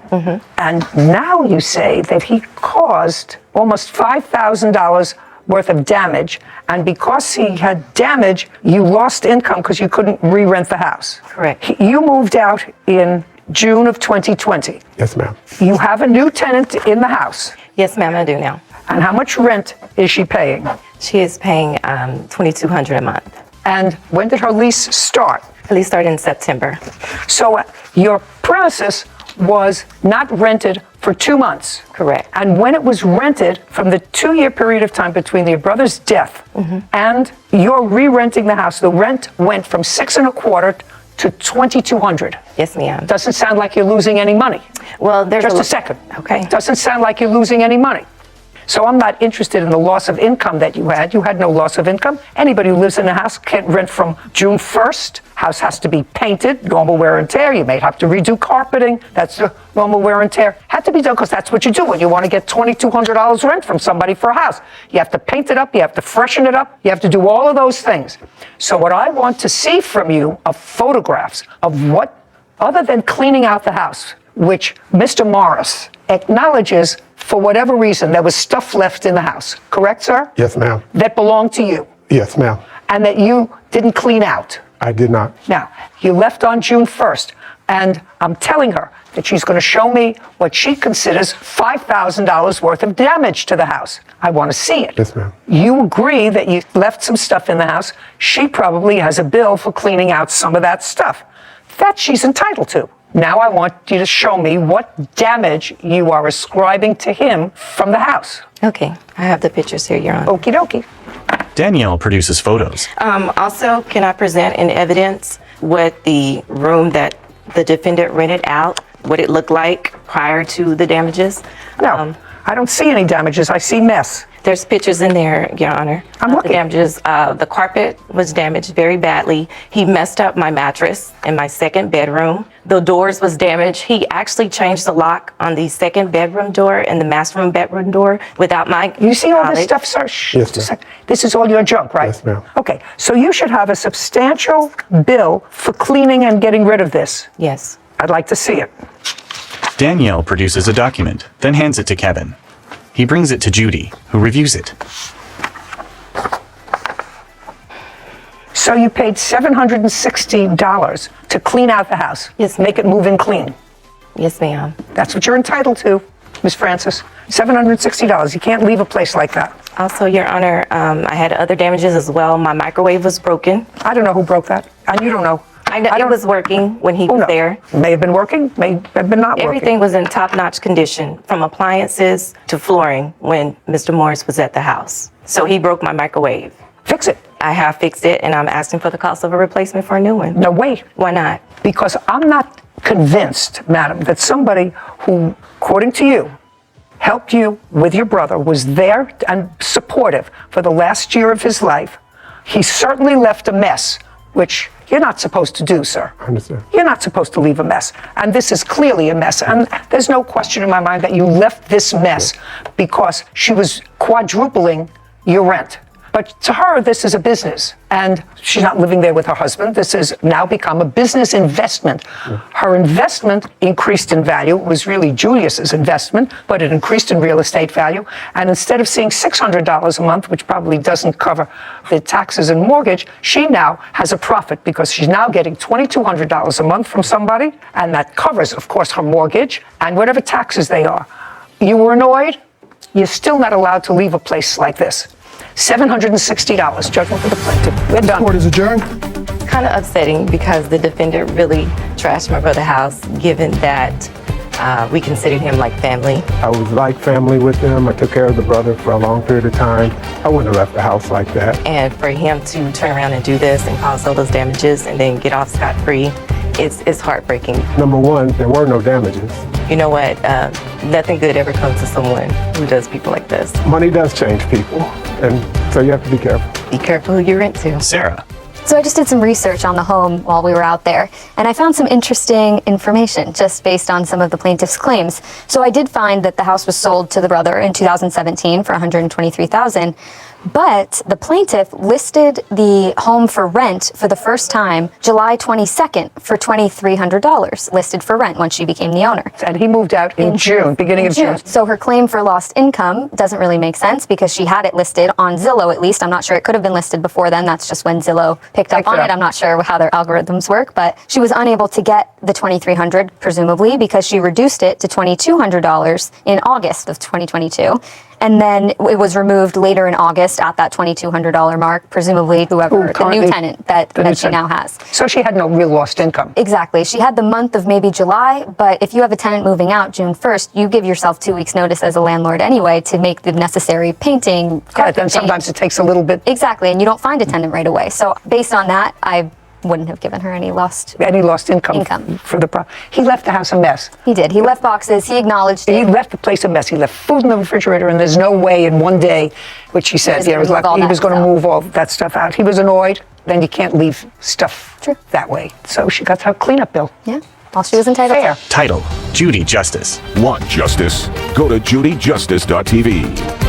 And now you say that he caused almost $5,000 worth of damage, and because he had damage, you lost income because you couldn't re-rent the house. Correct. You moved out in June of 2020. Yes, ma'am. You have a new tenant in the house. Yes, ma'am, I do now. And how much rent is she paying? She is paying $2,200 a month. And when did her lease start? The lease started in September. So your premises was not rented for 2 months. Correct. And when it was rented, from the 2-year period of time between your brother's death and your re-renting the house, the rent went from $625 to $2,200. Yes, ma'am. Doesn't sound like you're losing any money. Well, there's Just a second. Okay. Doesn't sound like you're losing any money. So I'm not interested in the loss of income that you had. You had no loss of income. Anybody who lives in a house can't rent from June 1st. House has to be painted, normal wear and tear. You may have to redo carpeting. That's the normal wear and tear. Had to be done because that's what you do when you want to get $2,200 rent from somebody for a house. You have to paint it up. You have to freshen it up. You have to do all of those things. So what I want to see from you are photographs of what, other than cleaning out the house, which Mr. Morris acknowledges for whatever reason there was stuff left in the house. Correct, sir? Yes, ma'am. That belonged to you. Yes, ma'am. And that you didn't clean out. I did not. Now, you left on June 1st, and I'm telling her that she's going to show me what she considers $5,000 worth of damage to the house. I want to see it. Yes, ma'am. You agree that you left some stuff in the house. She probably has a bill for cleaning out some of that stuff. That she's entitled to. Now I want you to show me what damage you are ascribing to him from the house. Okay, I have the pictures here, Your Honor. Okie dokie. Danielle produces photos. Also, can I present in evidence what the room that the defendant rented out, what it looked like prior to the damages? No, I don't see any damages. I see mess. There's pictures in there, Your Honor. I'm looking. The damages, the carpet was damaged very badly. He messed up my mattress in my second bedroom. The doors was damaged. He actually changed the lock on the second bedroom door and the master room bedroom door without my You see all this knowledge. stuff, sir? Shh, Yes, just a ma'am. sec. This is all your junk, right? Yes, ma'am. Okay, so you should have a substantial bill for cleaning and getting rid of this. Yes. I'd like to see it. Danielle produces a document, then hands it to Kevin. He brings it to Judy, who reviews it. So you paid $760 to clean out the house. Yes, Make it move in clean. Yes, ma'am. That's what you're entitled to, Miss Francis. $760. You can't leave a place like that. Also, Your Honor, I had other damages as well. My microwave was broken. I don't know who broke that, and you don't know. I know it was working when he Who was knows? there. May have been working, may have been not working. Everything was in top-notch condition, from appliances to flooring, when Mr. Morris was at the house. So he broke my microwave. Fix it. I have fixed it, and I'm asking for the cost of a replacement for a new one. No, wait. Why not? Because I'm not convinced, madam, that somebody who, according to you, helped you with your brother, was there and supportive for the last year of his life. He certainly left a mess, which you're not supposed to do, sir. I understand. You're not supposed to leave a mess. And this is clearly a mess. And there's no question in my mind that you left this mess because she was quadrupling your rent. But to her, this is a business. And she's not living there with her husband. This has now become a business investment. Her investment increased in value. It was really Julius's investment, but it increased in real estate value. And instead of seeing $600 a month, which probably doesn't cover the taxes and mortgage, she now has a profit because she's now getting $2,200 a month from somebody. And that covers, of course, her mortgage and whatever taxes they are. You were annoyed? You're still not allowed to leave a place like this. $760, judgment for the plaintiff. We're done. Court is adjourned. Kind of upsetting because the defendant really trashed my brother's house, given that we considered him like family. I was like family with him. I took care of the brother for a long period of time. I wouldn't have left the house like that. And for him to turn around and do this and cause all those damages and then get off scot-free, it's heartbreaking. Number one, there were no damages. You know what? Nothing good ever comes to someone who does people like this. Money does change people, and so you have to be careful. Be careful who you rent to. Sarah. So I just did some research on the home while we were out there, and I found some interesting information just based on some of the plaintiff's claims. So I did find that the house was sold to the brother in 2017 for $123,000, but the plaintiff listed the home for rent for the first time July 22nd for $2,300 listed for rent once she became the owner. And he moved out in June, beginning of June. So her claim for lost income doesn't really make sense because she had it listed on Zillow at least. I'm not sure it could have been listed before then. That's just when Zillow picked up on it. I'm not sure how their algorithms work, but she was unable to get the $2,300 presumably because she reduced it to $2,200 in August of 2022. And then it was removed later in August at that $2,200 mark, presumably whoever, the new tenant that she now has. So she had no real lost income. Exactly. She had the month of maybe July, but if you have a tenant moving out June 1st, you give yourself 2 weeks notice as a landlord anyway to make the necessary painting. Yeah, then sometimes it takes a little bit. Exactly, and you don't find a tenant right away. So based on that, I wouldn't have given her any lost income for the He left the house a mess. He did. He left boxes. He acknowledged He it. left the place a mess. He left food in the refrigerator, and there's no way in one day, which he said, he was going to move all that stuff out. He was annoyed. Then you can't leave stuff that way. So she got her cleanup bill. Yeah, all she was entitled to. Title, Judy Justice. Want justice? Go to judyjustice.tv.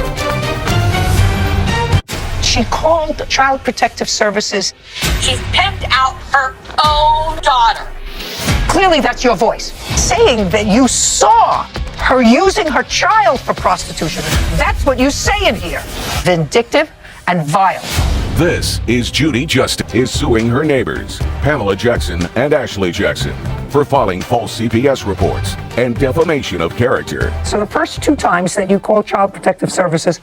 She called Child Protective Services. She's pimped out her own daughter. Clearly that's your voice. Saying that you saw her using her child for prostitution. That's what you say in here. Vindictive and vile. This is Judy Justice is suing her neighbors, Pamela Jackson and Ashley Jackson, for filing false CPS reports and defamation of character. So the first 2 times that you called Child Protective Services,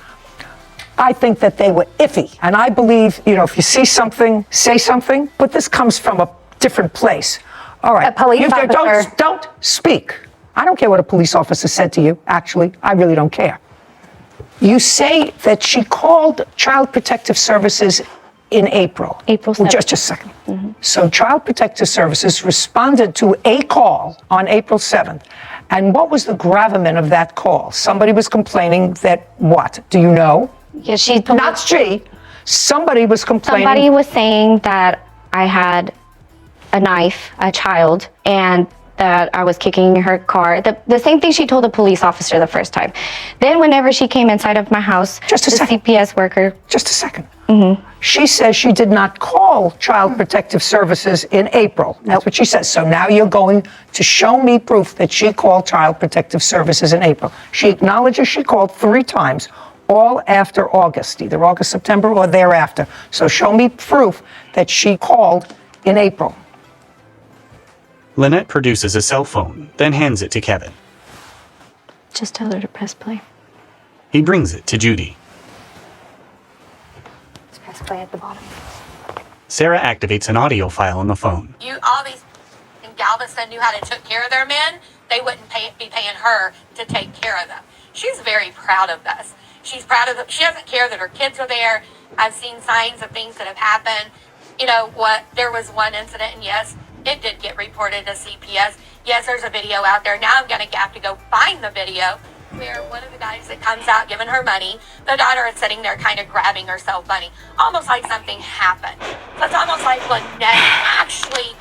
I think that they were iffy. And I believe, if you see something, say something. But this comes from a different place. All right. A police officer. Don't speak. I don't care what a police officer said to you, actually. I really don't care. You say that she called Child Protective Services in April. April 7th. Just a second. So Child Protective Services responded to a call on April 7th. And what was the gravamen of that call? Somebody was complaining that what? Do you know? Yeah, she told Not she. Somebody was complaining. Somebody was saying that I had a knife, a child, and that I was kicking her car. The same thing she told the police officer the first time. Then whenever she came inside of my house, the CPS worker. Just a second. She says she did not call Child Protective Services in April. That's what she says. So now you're going to show me proof that she called Child Protective Services in April. She acknowledges she called 3 times, all after August, either August, September, or thereafter. So show me proof that she called in April. Lynette produces a cell phone, then hands it to Kevin. Just tell her to press play. He brings it to Judy. Just press play at the bottom. Sarah activates an audio file on the phone. All these in Galveston knew how to take care of their men. They wouldn't be paying her to take care of them. She's very proud of this. She's proud of them. She doesn't care that her kids are there. I've seen signs of things that have happened. You know what? There was one incident, and yes, it did get reported to CPS. Yes, there's a video out there. Now I'm going to have to go find the video where one of the guys that comes out giving her money, the daughter is sitting there kind of grabbing herself money, almost like something happened. So it's almost like Lynette actually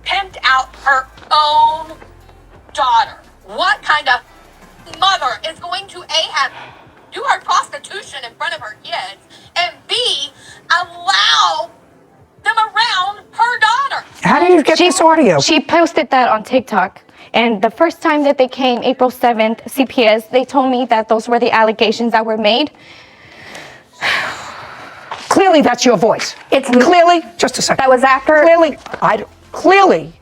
pimped out her own daughter. What kind of mother is going to A, have do her prostitution in front of her kids, and B, allow them around her daughter? How do you get this audio? She posted that on TikTok. And the first time that they came, April 7th, CPS, they told me that those were the allegations that were made. Clearly, that's your voice. It's clearly, just a second. That was after. Clearly,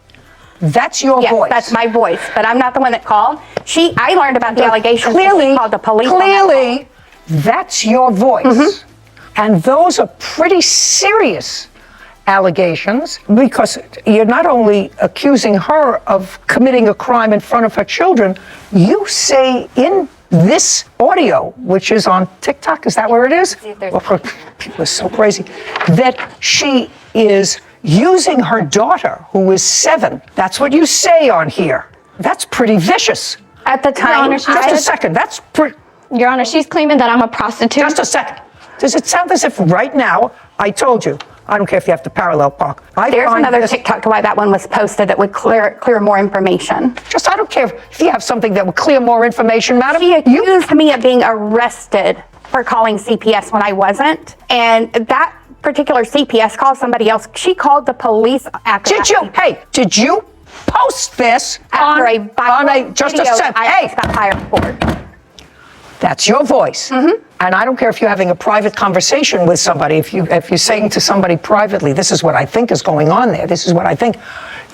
that's your voice. That's my voice, but I'm not the one that called. I learned about the allegations. Clearly, she called the police. Clearly, that's your voice. And those are pretty serious allegations, because you're not only accusing her of committing a crime in front of her children, you say in this audio, which is on TikTok, is that where it is? People are so crazy, that she is using her daughter, who is 7. That's what you say on here. That's pretty vicious. At the time, just a second. That's pretty. Your Honor, she's claiming that I'm a prostitute. Just a second. Does it sound as if right now, I told you, I don't care if you have to parallel park. There's another TikTok why that one was posted that would clear more information. I don't care if you have something that would clear more information, madam. She accused me of being arrested for calling CPS when I wasn't. And that particular CPS called somebody else. She called the police after that. Did you post this after just a second. I got hired for. That's your voice. And I don't care if you're having a private conversation with somebody, if you're saying to somebody privately, this is what I think is going on there, this is what I think.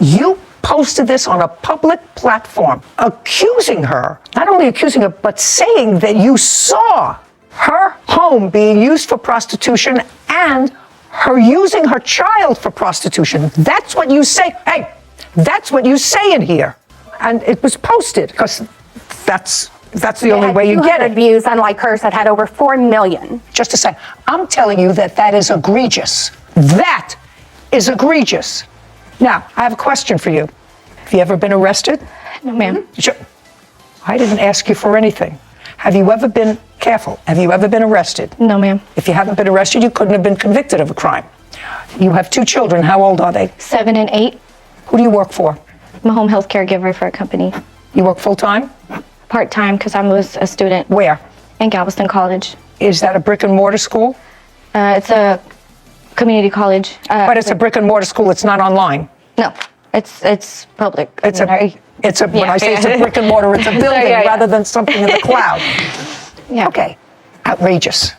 You posted this on a public platform, accusing her, not only accusing her, but saying that you saw her home being used for prostitution and her using her child for prostitution. That's what you say. Hey, that's what you say in here. And it was posted, because that's the only way you get it. Views, unlike hers, that had over 4 million. Just a second. I'm telling you that is egregious. That is egregious. Now, I have a question for you. Have you ever been arrested? No, ma'am. I didn't ask you for anything. Have you ever been arrested? No, ma'am. If you haven't been arrested, you couldn't have been convicted of a crime. You have 2 children. How old are they? 7 and 8. Who do you work for? I'm a home health caregiver for a company. You work full-time? Part-time, because I was a student. Where? In Galveston College. Is that a brick and mortar school? It's a community college. But it's a brick and mortar school. It's not online. No, it's public. When I say it's a brick and mortar, it's a building rather than something in the cloud. Yeah. Okay. Outrageous.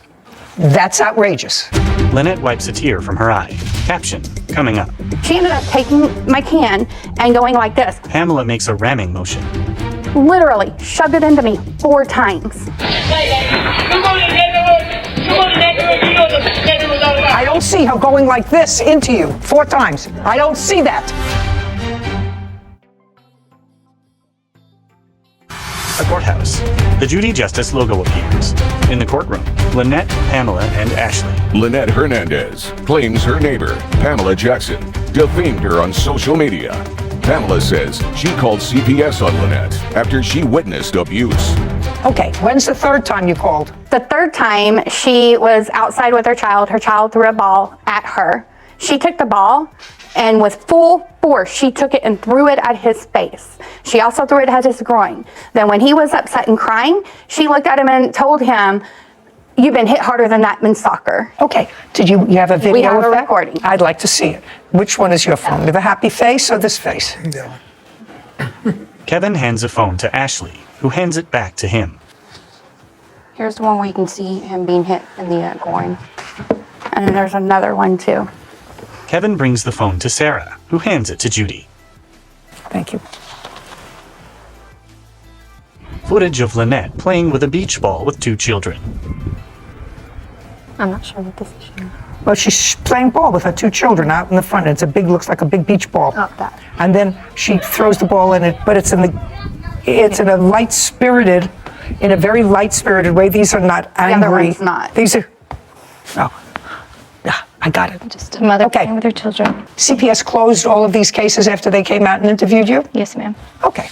That's outrageous. Lynette wipes a tear from her eye. Caption coming up. She ended up taking my can and going like this. Pamela makes a ramming motion. Literally shoved it into me 4 times. I don't see her going like this into you 4 times. I don't see that. courthouse. The Judy Justice logo appears. In the courtroom, Lynette, Pamela, and Ashley. Lynette Hernandez claims her neighbor, Pamela Jackson, defamed her on social media. Pamela says she called CPS on Lynette after she witnessed abuse. Okay, when's the third time you called? The third time, she was outside with her child. Her child threw a ball at her. She took the ball, and with full force, she took it and threw it at his face. She also threw it at his groin. Then when he was upset and crying, she looked at him and told him, "You've been hit harder than that in soccer." Okay, did you have a video We have of a that? recording. I'd like to see it. Which one is your phone? With a happy face or this face? Kevin hands a phone to Ashley, who hands it back to him. Here's the one where you can see him being hit in the groin. And then there's another one too. Kevin brings the phone to Sarah, who hands it to Judy. Thank you. Footage of Lynette playing with a beach ball with 2 children. I'm not sure what this is showing. Well, she's playing ball with her 2 children out in the front. It's a big, looks like a big beach ball. Oh, that. And then she throws the ball in it, but it's in a light-spirited, in a very light-spirited way. These are not angry. The other one's not. These are, oh, yeah, I got it. Just a mother playing with her children. CPS closed all of these cases after they came out and interviewed you? Yes, ma'am. Okay.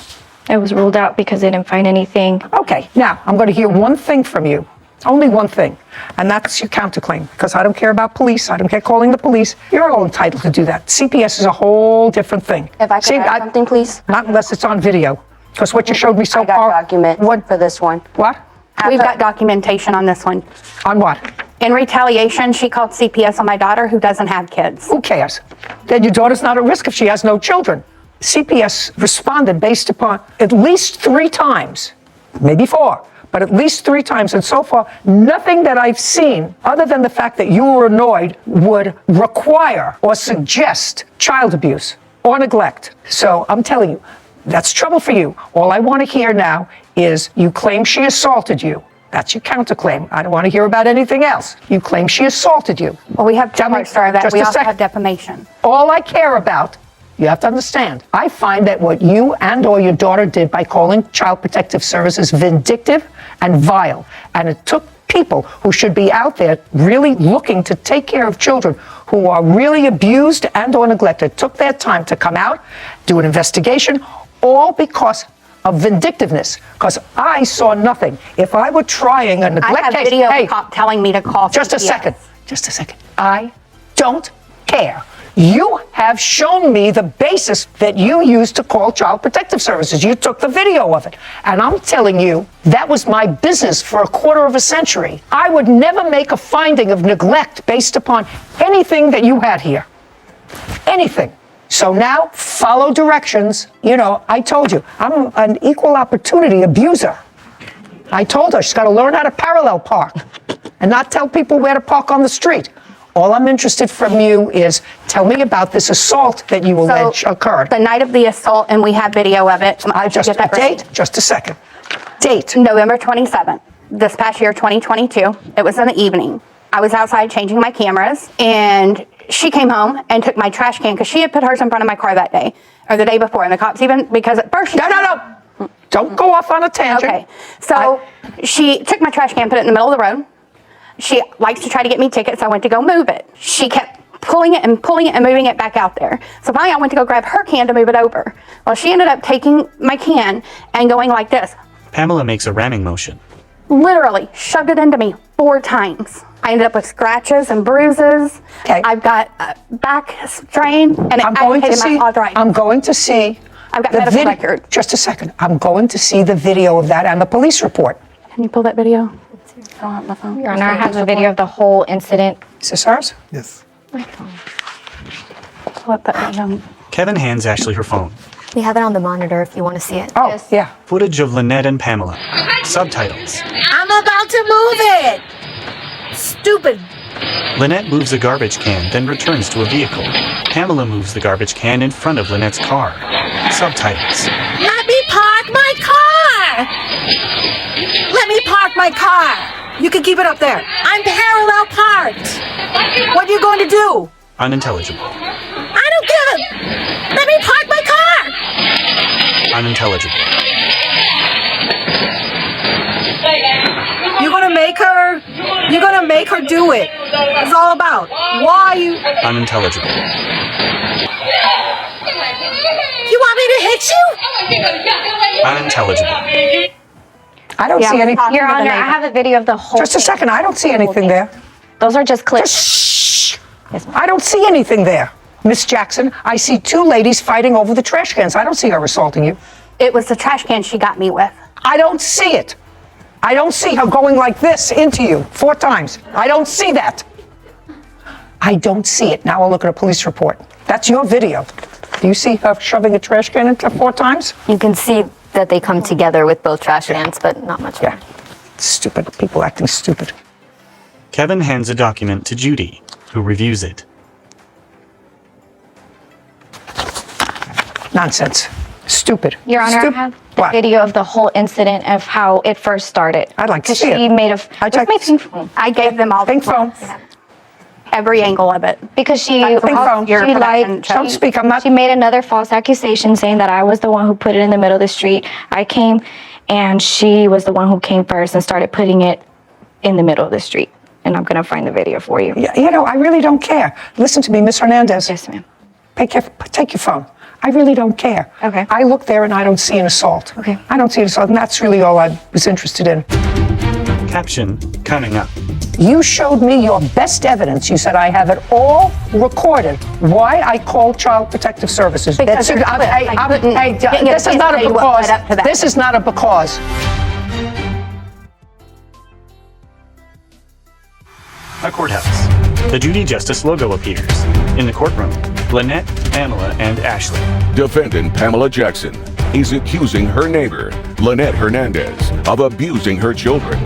It was ruled out because they didn't find anything. Okay, now I'm going to hear one thing from you. Only one thing, and that's your counterclaim, because I don't care about police. I don't care calling the police. You're all entitled to do that. CPS is a whole different thing. If I could add something, please? Not unless it's on video, because what you showed me so far. Document for this one. What? We've got documentation on this one. On what? In retaliation, she called CPS on my daughter who doesn't have kids. Who cares? Then your daughter's not at risk if she has no children. CPS responded based upon at least 3 times, maybe 4, but at least 3 times. And so far, nothing that I've seen, other than the fact that you were annoyed, would require or suggest child abuse or neglect. So I'm telling you, that's trouble for you. All I want to hear now is you claim she assaulted you. That's your counterclaim. I don't want to hear about anything else. You claim she assaulted you. Well, we have charges for that. Just We a also second. have defamation. All I care about, you have to understand, I find that what you and or your daughter did by calling Child Protective Services vindictive and vile. And it took people who should be out there really looking to take care of children who are really abused and or neglected, took their time to come out, do an investigation, all because of vindictiveness, because I saw nothing. If I were trying a neglect I have case, video of hey, a cop telling me to call just a CPS. second, just a second. I don't care. You have shown me the basis that you used to call Child Protective Services. You took the video of it. And I'm telling you, that was my business for a quarter of a century. I would never make a finding of neglect based upon anything that you had here. Anything. So now, follow directions. You know, I told you, I'm an equal opportunity abuser. I told her she's got to learn how to parallel park and not tell people where to park on the street. All I'm interested from you is tell me about this assault that you allege occurred. The night of the assault, and we have video of it. I just, get that date, receipt. just a second. Date. November 27th, this past year, 2022. It was in the evening. I was outside changing my cameras, and she came home and took my trash can because she had put hers in front of my car that day, or the day before. And the cops even, because at first she... No. Don't go off on a tangent. Okay. So she took my trash can, put it in the middle of the road. She likes to try to get me tickets. I went to go move it. She kept pulling it and moving it back out there. So finally I went to go grab her can to move it over. Well, she ended up taking my can and going like this. Pamela makes a ramming motion. Literally shoved it into me 4 times. I ended up with scratches and bruises. Okay. I've got a back strain and it I'm going to agitated see. my arthritis. I'm going to see. I've got the medical record. Just a second. I'm going to see the video of that and the police report. Can you pull that video? I don't have my phone. Your Honor, I have a video of the whole incident. Is this ours? Yes. Pull up that video. Kevin hands Ashley her phone. We have it on the monitor if you want to see it. Oh, yeah. Footage of Lynette and Pamela. Subtitles. I'm about to move it! Stupid. Lynette moves a garbage can, then returns to a vehicle. Pamela moves the garbage can in front of Lynette's car. Subtitles. Let me park my car! Let me park my car! You can keep it up there. I'm parallel parked. What are you going to do? Unintelligible. I don't give a... Let me park my car! Unintelligible. make her do it. It's all about why you. Unintelligible. You want me to hit you? Unintelligible. I don't see anything. Your Honor, I have a video of the whole Just a thing. second, I don't see anything there. Those are just clips. Shh. I don't see anything there. Miss Jackson, I see two ladies fighting over the trash cans. I don't see her assaulting you. It was the trash can she got me with. I don't see it. I don't see her going like this into you 4 times. I don't see that. I don't see it. Now I'll look at a police report. That's your video. Do you see her shoving a trash can into 4 times? You can see that they come together with both trash cans, but not much more. Stupid. People acting stupid. Kevin hands a document to Judy, who reviews it. Nonsense. Stupid. Your Honor, I have a video of the whole incident of how it first started. I'd like to see She it. made a. Where's my pink phone? I gave them all Pink phone. every angle of it. Because she Pink phone. Your she production lied. check. Don't speak. I'm not. She made another false accusation saying that I was the one who put it in the middle of the street. I came, and she was the one who came first and started putting it in the middle of the street. And I'm gonna find the video for you. Yeah, you know, I really don't care. Listen to me, Miss Hernandez. Yes, ma'am. Take your phone. I really don't care. Okay. I look there and I don't see an assault. Okay. I don't see an assault, and that's really all I was interested in. Caption coming up. You showed me your best evidence. You said I have it all recorded. Why I called Child Protective Services. Because there's clips. I couldn't get This is not a tell you what because. led up to that. This is not a because. A courthouse. The Judy Justice logo appears. In the courtroom, Lynette, Pamela, and Ashley. Defendant Pamela Jackson is accusing her neighbor, Lynette Hernandez, of abusing her children.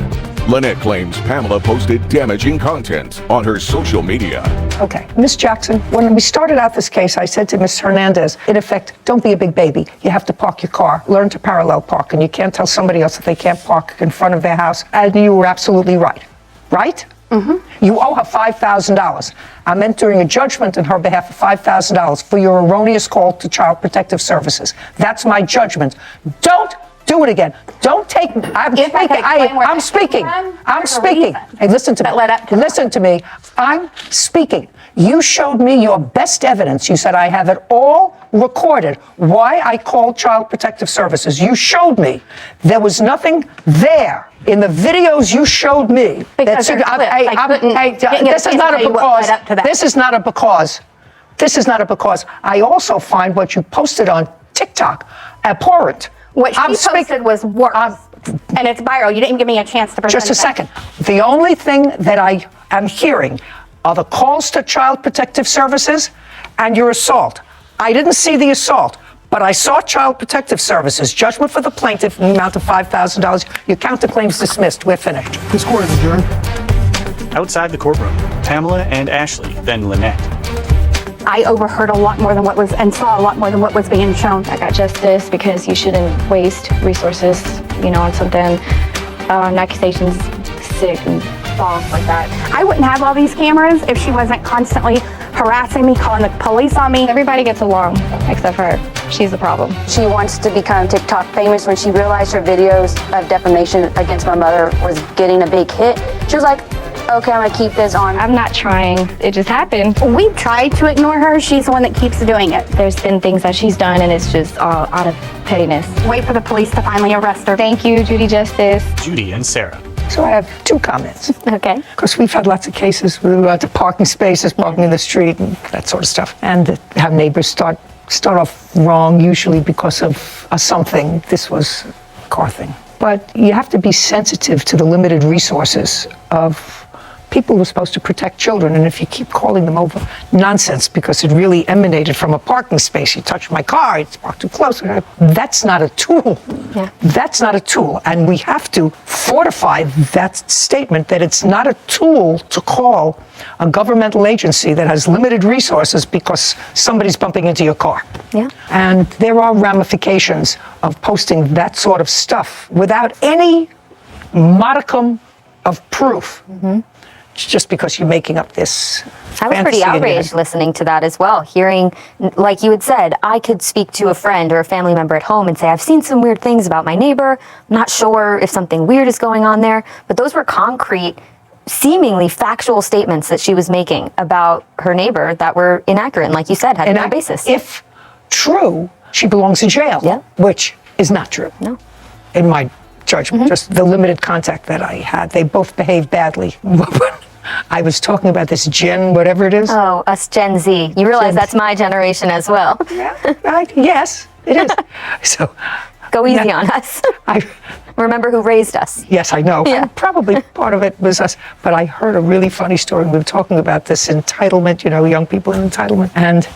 Lynette claims Pamela posted damaging content on her social media. Okay, Miss Jackson, when we started out this case, I said to Miss Hernandez, in effect, don't be a big baby. You have to park your car. Learn to parallel park, and you can't tell somebody else that they can't park in front of their house. And you were absolutely right. Right? Mm-hmm. You owe her $5,000. I'm entering a judgment in her behalf of $5,000 for your erroneous call to Child Protective Services. That's my judgment. Don't do it again. Don't take. I'm speaking. I'm speaking. Hey, listen to me. Listen to me. I'm speaking. You showed me your best evidence. You said I have it all recorded. Why I called Child Protective Services. You showed me. There was nothing there in the videos you showed me. Because there's clips. This is not a because. This is not a because. This is not a because. I also find what you posted on TikTok abhorrent. What she posted was worse. And it's viral. You didn't give me a chance to present Just a second. The only thing that I am hearing are the calls to Child Protective Services and your assault. I didn't see the assault, but I saw Child Protective Services. Judgment for the plaintiff in the amount of $5,000. Your counterclaims dismissed. We're finished. This court is adjourned. Outside the courtroom, Pamela and Ashley, then Lynette. I overheard a lot more than what was, and saw a lot more than what was being shown. I got justice because you shouldn't waste resources, on something, on accusations, sick and false like that. I wouldn't have all these cameras if she wasn't constantly harassing me, calling the police on me. Everybody gets along except for her. She's the problem. She wants to become TikTok famous. When she realized her videos of defamation against my mother was getting a big hit, she was like, okay, I'm gonna keep this on. I'm not trying. It just happened. We've tried to ignore her. She's the one that keeps doing it. There's been things that she's done and it's just all out of pettiness. Wait for the police to finally arrest her. Thank you, Judy Justice. Judy and Sarah. So I have 2 comments. Okay. Because we've had lots of cases with the parking spaces, parking in the street, and that sort of stuff. And have neighbors start off wrong, usually because of something. This was a car thing. But you have to be sensitive to the limited resources of people who are supposed to protect children, and if you keep calling them over nonsense because it really emanated from a parking space, you touched my car, it's parked too close, that's not a tool. Yeah. That's not a tool, and we have to fortify that statement that it's not a tool to call a governmental agency that has limited resources because somebody's bumping into your car. Yeah. And there are ramifications of posting that sort of stuff without any modicum of proof. Mm-hmm. Just because you're making up this I was pretty outraged listening to that as well. Hearing, like you had said, I could speak to a friend or a family member at home and say, I've seen some weird things about my neighbor. I'm not sure if something weird is going on there. But those were concrete seemingly factual statements that she was making about her neighbor that were inaccurate and, like you said, had no basis. If true, she belongs in jail. Yeah. Which is not true. No. In my judgment, just the limited contact that I had, they both behaved badly. I was talking about this Gen, whatever it is. Oh, us Gen Z. You realize that's my generation as well. Yeah, right. Yes, it is. So go easy on us. Remember who raised us. Yes, I know. Yeah. Probably part of it was us. But I heard a really funny story. We were talking about this entitlement, young people in entitlement. And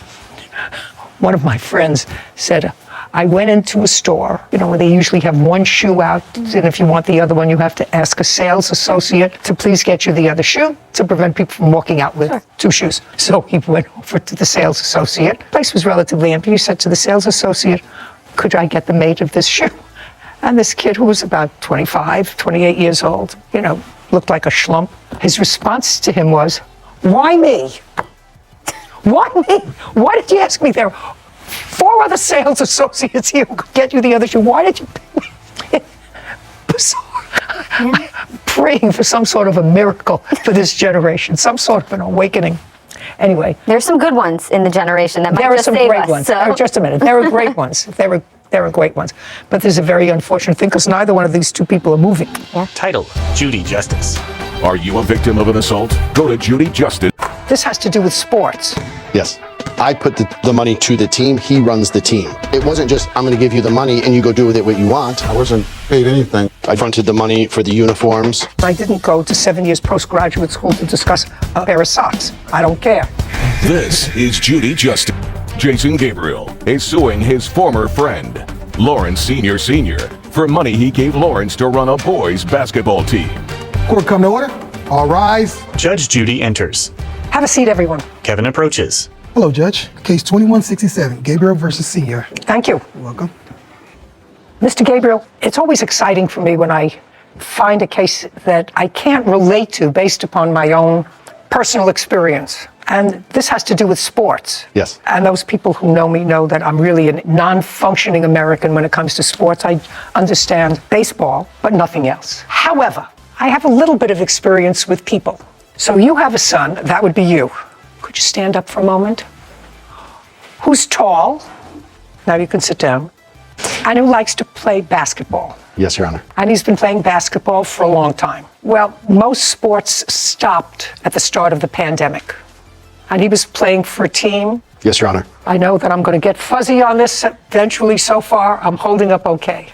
one of my friends said, I went into a store, where they usually have one shoe out, and if you want the other one, you have to ask a sales associate to please get you the other shoe to prevent people from walking out with two shoes. So he went over to the sales associate. The place was relatively empty. He said to the sales associate, could I get the mate of this shoe? And this kid, who was about 25, 28 years old, looked like a schlump. His response to him was, why me? Why me? Why did you ask me there? 4 other sales associates here could get you the other shoe. Why did you pay me? Bizarre. I'm praying for some sort of a miracle for this generation, some sort of an awakening. Anyway. There's some good ones in the generation that might There are just some save great us. ones. So. Just a minute. There are great ones. There are great ones. But there's a very unfortunate thing because neither one of these two people are moving. Title, Judy Justice. Are you a victim of an assault? Go to Judy Justice. This has to do with sports. Yes. I put the money to the team. He runs the team. It wasn't just, I'm going to give you the money and you go do with it what you want. I wasn't paid anything. I fronted the money for the uniforms. I didn't go to 7 years postgraduate school to discuss a pair of socks. I don't care. This is Judy Justice. Jason Gabriel is suing his former friend, Lawrence Sr. for money he gave Lawrence to run a boys' basketball team. Court come to order. All rise. Judge Judy enters. Have a seat, everyone. Kevin approaches. Hello, Judge. Case 2167, Gabriel versus Senior. Thank you. You're welcome. Mr. Gabriel, it's always exciting for me when I find a case that I can't relate to based upon my own personal experience. And this has to do with sports. Yes. And those people who know me know that I'm really a non-functioning American when it comes to sports. I understand baseball, but nothing else. However, I have a little bit of experience with people. So you have a son, that would be you. Could you stand up for a moment? Who's tall, now you can sit down, and who likes to play basketball. Yes, Your Honor. And he's been playing basketball for a long time. Well, most sports stopped at the start of the pandemic. And he was playing for a team. Yes, Your Honor. I know that I'm going to get fuzzy on this eventually. So far, I'm holding up okay.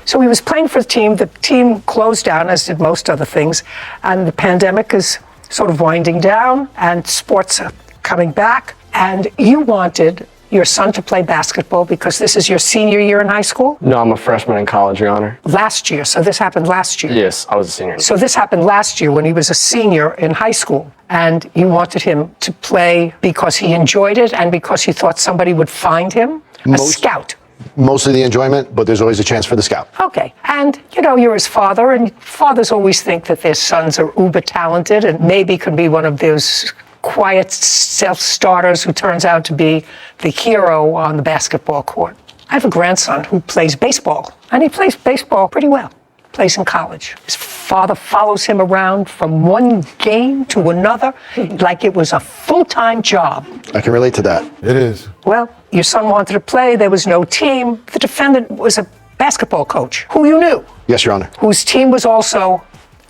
So he was playing for the team. The team closed down, as did most other things. And the pandemic is sort of winding down, and sports are coming back. And you wanted your son to play basketball because this is your senior year in high school? No, I'm a freshman in college, Your Honor. Last year, so this happened last year? Yes, I was a senior. So this happened last year when he was a senior in high school, and you wanted him to play because he enjoyed it and because you thought somebody would find him? A scout? Mostly the enjoyment, but there's always a chance for the scout. Okay, and you're his father, and fathers always think that their sons are uber talented and maybe could be one of those quiet self-starters who turns out to be the hero on the basketball court. I have a grandson who plays baseball, and he plays baseball pretty well. Plays in college. His father follows him around from one game to another like it was a full-time job. I can relate to that. It is. Well, your son wanted to play. There was no team. The defendant was a basketball coach who you knew. Yes, Your Honor. Whose team was also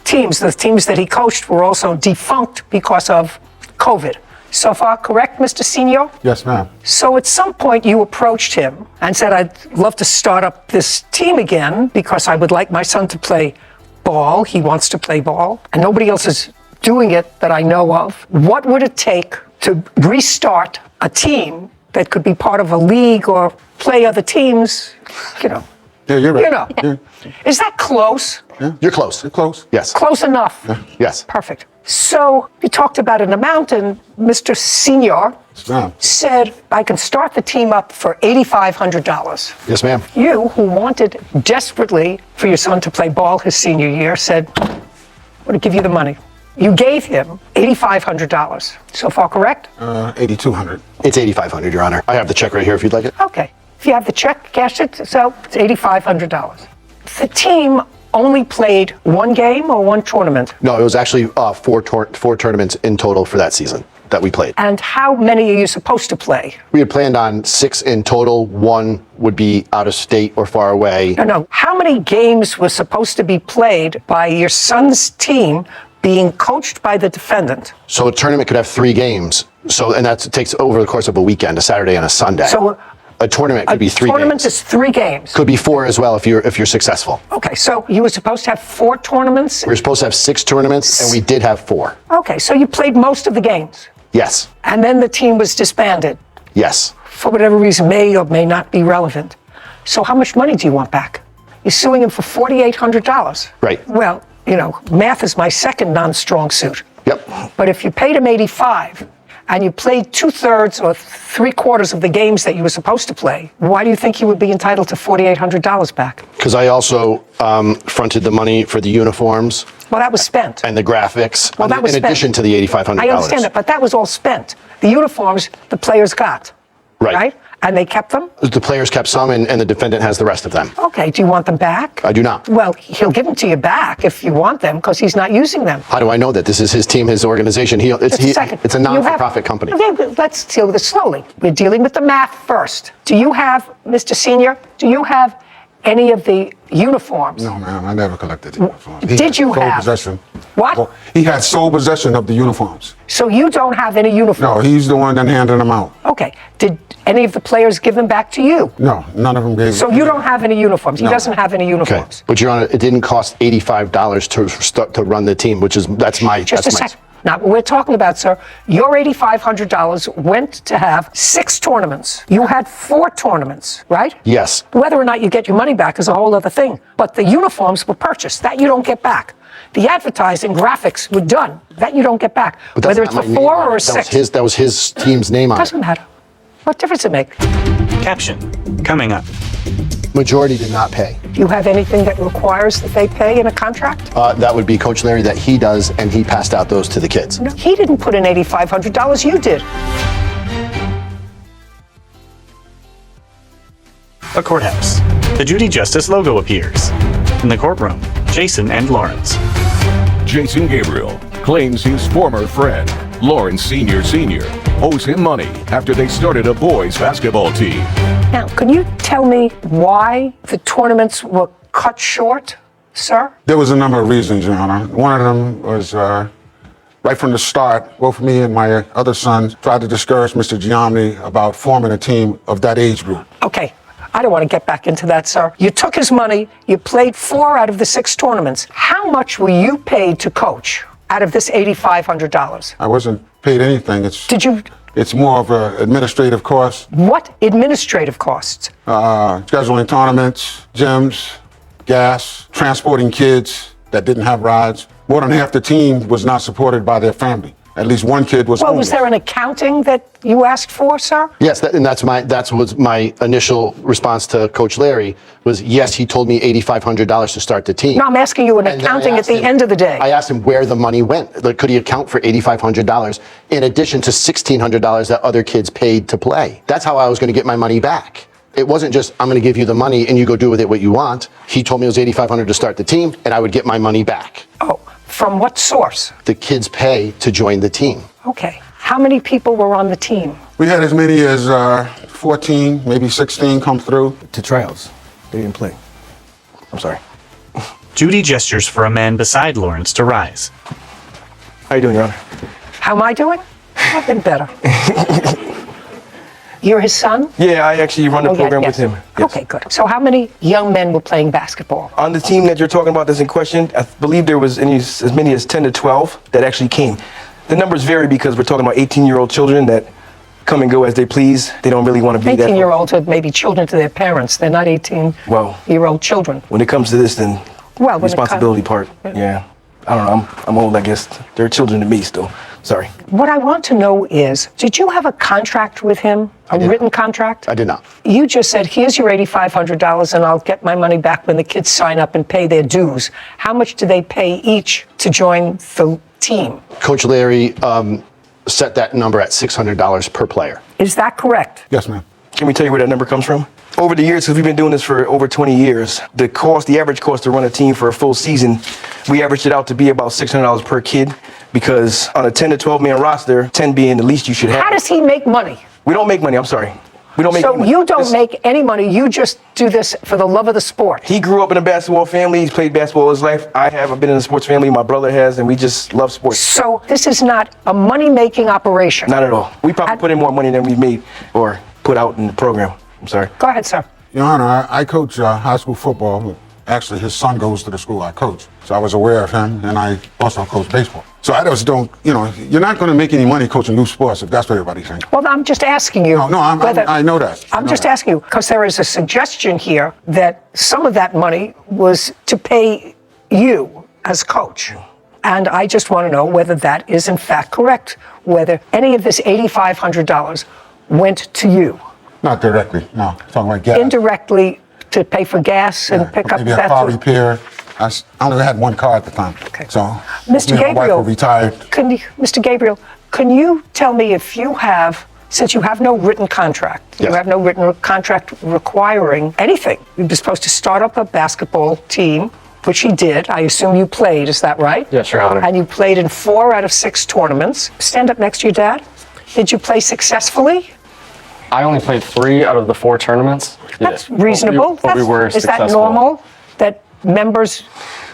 the teams that he coached were also defunct because of COVID. So far, correct, Mr. Senior? Yes, ma'am. So at some point you approached him and said, I'd love to start up this team again because I would like my son to play ball. He wants to play ball, and nobody else is doing it that I know of. What would it take to restart a team that could be part of a league or play other teams? Yeah, you're right. Is that close? Yeah. You're close. You're close. Yes. Close enough. Yeah. Yes. Perfect. So you talked about an amount, and Mr. Senior said, I can start the team up for $8,500. Yes, ma'am. You, who wanted desperately for your son to play ball his senior year, said, I want to give you the money. You gave him $8,500. So far, correct? $8,200. It's $8,500, Your Honor. I have the check right here if you'd like it. Okay. If you have the check, cash it, so it's $8,500. The team only played one game or one tournament? No, it was actually four tournaments in total for that season that we played. And how many are you supposed to play? We had planned on 6 in total. 1 would be out of state or far away. No. How many games were supposed to be played by your son's team being coached by the defendant? So a tournament could have 3 games. And that takes over the course of a weekend, a Saturday and a Sunday. So a tournament could be 3 games. A tournament is 3 games. Could be 4 as well if you're successful. Okay, so you were supposed to have 4 tournaments? We were supposed to have 6 tournaments, and we did have 4. Okay, so you played most of the games? Yes. And then the team was disbanded? Yes. For whatever reason, may or may not be relevant. So how much money do you want back? You're suing him for $4,800. Right. Well, math is my second non-strong suit. Yep. But if you paid him $85 and you played 2/3 or 3/4 of the games that you were supposed to play, why do you think you would be entitled to $4,800 back? Because I also fronted the money for the uniforms. Well, that was spent. And the graphics. Well, that was in spent. addition to the $8,500. I understand that, but that was all spent. The uniforms, the players got. Right? And they kept them? The players kept some, and the defendant has the rest of them. Okay, do you want them back? I do not. Well, he'll give them to you back if you want them, because he's not using them. How do I know that? This is his team, his organization. It's a non-for-profit company. Okay, but let's deal with it slowly. We're dealing with the math first. Do you have, Mr. Senior, any of the uniforms? No, ma'am, I never collected the uniforms. Did you sole have? Possession. What? Well, he had sole possession of the uniforms. So you don't have any uniforms? No, he's the one that handed them out. Okay. Did any of the players give them back to you? No, none of them gave. So you don't have any uniforms? He doesn't have any uniforms? Okay. But Your Honor, it didn't cost $85 to run the team, that's my... Just a second. Now, what we're talking about, sir, your $8,500 went to have 6 tournaments. You had 4 tournaments, right? Yes. Whether or not you get your money back is a whole other thing. But the uniforms were purchased. That you don't get back. The advertising graphics were done. That you don't get back. But that's whether it's not for my 4 name or on it. 6. That was his team's name on it. Doesn't matter. What difference does it make? Caption coming up. Majority did not pay. Do you have anything that requires that they pay in a contract? That would be Coach Larry, that he does, and he passed out those to the kids. No, he didn't put in $8,500. You did. A courthouse. The Judy Justice logo appears. In the courtroom, Jason and Lawrence. Jason Gabriel claims his former friend, Lawrence Sr. owes him money after they started a boys' basketball team. Now, can you tell me why the tournaments were cut short, sir? There was a number of reasons, Your Honor. One of them was right from the start, both me and my other son tried to discourage Mr. Giamni about forming a team of that age group. Okay. I don't want to get back into that, sir. You took his money. You played 4 out of the 6 tournaments. How much were you paid to coach out of this $8,500? I wasn't paid anything. It's more of an administrative cost. What administrative costs? Scheduling tournaments, gyms, gas, transporting kids that didn't have rides. More than half the team was not supported by their family. At least one kid was Well, homeless. was there an accounting that you asked for, sir? Yes, that was my initial response to Coach Larry, was yes, he told me $8,500 to start the team. No, I'm asking you an accounting at the end of the day. I asked him where the money went. Like, could he account for $8,500 in addition to $1,600 that other kids paid to play? That's how I was going to get my money back. It wasn't just, I'm going to give you the money and you go do with it what you want. He told me it was $8,500 to start the team, and I would get my money back. Oh, from what source? The kids pay to join the team. Okay. How many people were on the team? We had as many as 14, maybe 16 come through. To tryouts. They didn't play. I'm sorry. Judy gestures for a man beside Lawrence to rise. How you doing, Your Honor? How am I doing? I've been better. You're his son? Yeah, I actually run the program yes. with him. Yes. Okay, good. So how many young men were playing basketball? On the team that you're talking about that's in question, I believe there was as many as 10 to 12 that actually came. The numbers vary because we're talking about 18-year-old children that come and go as they please. They don't really want to be that. 18-year-olds are maybe children to their parents. They're not 18-year-old children. When it comes to this, then responsibility part, yeah. I don't know, I'm old, I guess. They're children to me still. Sorry. What I want to know is, did you have a contract with him? A written contract? I did not. You just said, here's your $8,500 and I'll get my money back when the kids sign up and pay their dues. How much do they pay each to join the team? Coach Larry set that number at $600 per player. Is that correct? Yes, ma'am. Can we tell you where that number comes from? Over the years, because we've been doing this for over 20 years, the average cost to run a team for a full season, we averaged it out to be about $600 per kid, because on a 10 to 12 man roster, 10 being the least you should have. How does he make money? We don't make money, I'm sorry. We don't make So any money. you don't make any money, you just do this for the love of the sport. He grew up in a basketball family, he's played basketball his life. I've been in a sports family, my brother has, and we just love sports. So this is not a money-making operation. Not at all. We probably put in more money than we've made or put out in the program. I'm sorry. Go ahead, sir. Your Honor, I coach high school football. Actually, his son goes to the school I coach. So I was aware of him, and I also coach baseball. So I just don't, you're not going to make any money coaching new sports if that's what everybody's saying. Well, I'm just asking you. No, I know that. I'm just asking you, because there is a suggestion here that some of that money was to pay you as coach. And I just want to know whether that is in fact correct, whether any of this $8,500 went to you. Not directly, no. Talking about gas. Indirectly to pay for gas and pick up maybe a that. car repair. I only had one car at the time. Okay. So, Mr. me and my wife Gabriel, were retired. Mr. Gabriel, can you tell me if you have, since you have no written contract, you have no written contract requiring anything, you're supposed to start up a basketball team, which he did. I assume you played, is that right? Yes, Your Honor. And you played in 4 out of 6 tournaments. Stand up next to your dad. Did you play successfully? I only played 3 out of the 4 tournaments. That's reasonable. But we were Is that successful. normal? That members,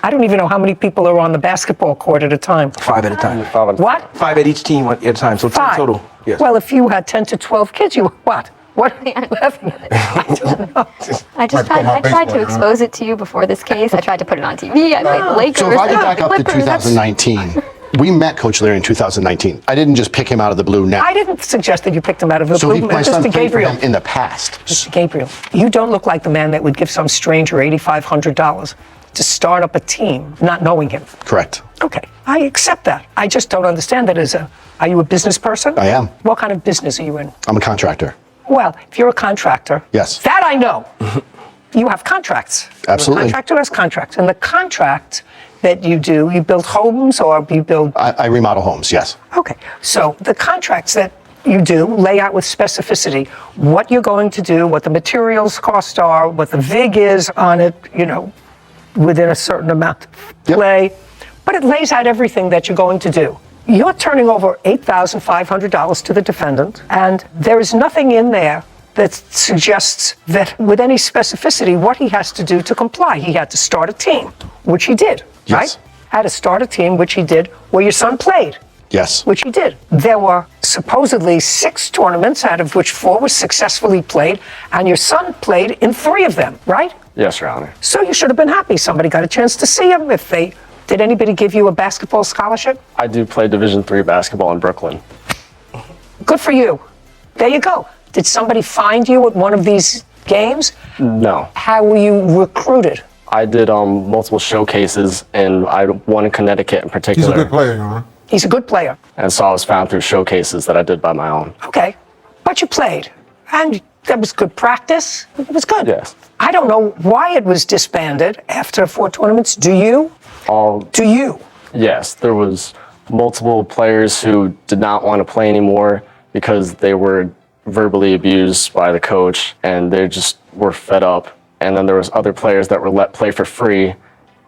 I don't even know how many people are on the basketball court at a time. 5 at a time. What? 5 at each team at a time, so 10 5 total. Yes. Well, if you had 10 to 12 kids, you what? What are you laughing at? I tried to expose it to you before this case. I tried to put it on TV. I played the Lakers. So if I go back up to Clippers. 2019, we met Coach Larry in 2019. I didn't just pick him out of the blue now. I didn't suggest that you picked him out of the blue. My son Mr. played for Gabriel. him in the past. Mr. Gabriel, you don't look like the man that would give some stranger $8,500 to start up a team, not knowing him. Correct. Okay, I accept that. I just don't understand that are you a business person? I am. What kind of business are you in? I'm a contractor. Well, if you're a contractor, Yes. that I know. You have contracts. Absolutely. A contractor has contracts. And the contract that you do, you build homes or you build... I remodel homes, yes. Okay, so the contracts that you do lay out with specificity what you're going to do, what the materials cost are, what the VIG is on it, within a certain amount of play. But it lays out everything that you're going to do. You're turning over $8,500 to the defendant, and there is nothing in there that suggests that with any specificity what he has to do to comply. He had to start a team, which he did, right? Had to start a team, which he did, where your son played. Yes. Which he did. There were supposedly 6 tournaments, out of which 4 were successfully played, and your son played in 3 of them, right? Yes, Your Honor. So you should have been happy. Somebody got a chance to see him. Did anybody give you a basketball scholarship? I do play Division III basketball in Brooklyn. Good for you. There you go. Did somebody find you at one of these games? No. How were you recruited? I did multiple showcases, and I won in Connecticut in particular. He's a good player, Your Honor. He's a good player. And so I was found through showcases that I did by my own. Okay. But you played. And that was good practice. It was good. Yes. I don't know why it was disbanded after 4 tournaments. Do you? Do you? Yes. There was multiple players who did not want to play anymore because they were verbally abused by the coach and they just were fed up. And then there was other players that were let play for free,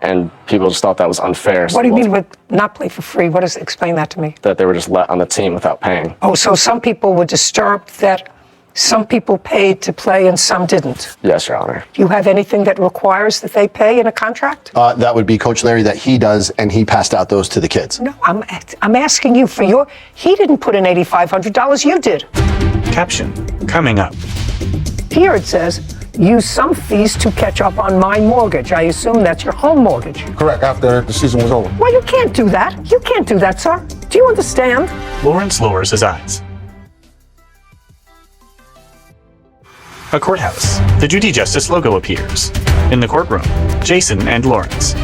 and people just thought that was unfair. What do you mean with not play for free? Explain that to me. That they were just let on the team without paying. Oh, so some people were disturbed that some people paid to play and some didn't. Yes, Your Honor. Do you have anything that requires that they pay in a contract? That would be Coach Larry that he does, and he passed out those to the kids. No, I'm asking you for your... He didn't put in $8,500, you did. Caption, coming up. Here it says, use some fees to catch up on my mortgage. I assume that's your home mortgage. Correct, after the season was over. Well, you can't do that. You can't do that, sir. Do you understand? Lawrence lowers his eyes. A courthouse. The Judy Justice logo appears. In the courtroom, Jason and Lawrence.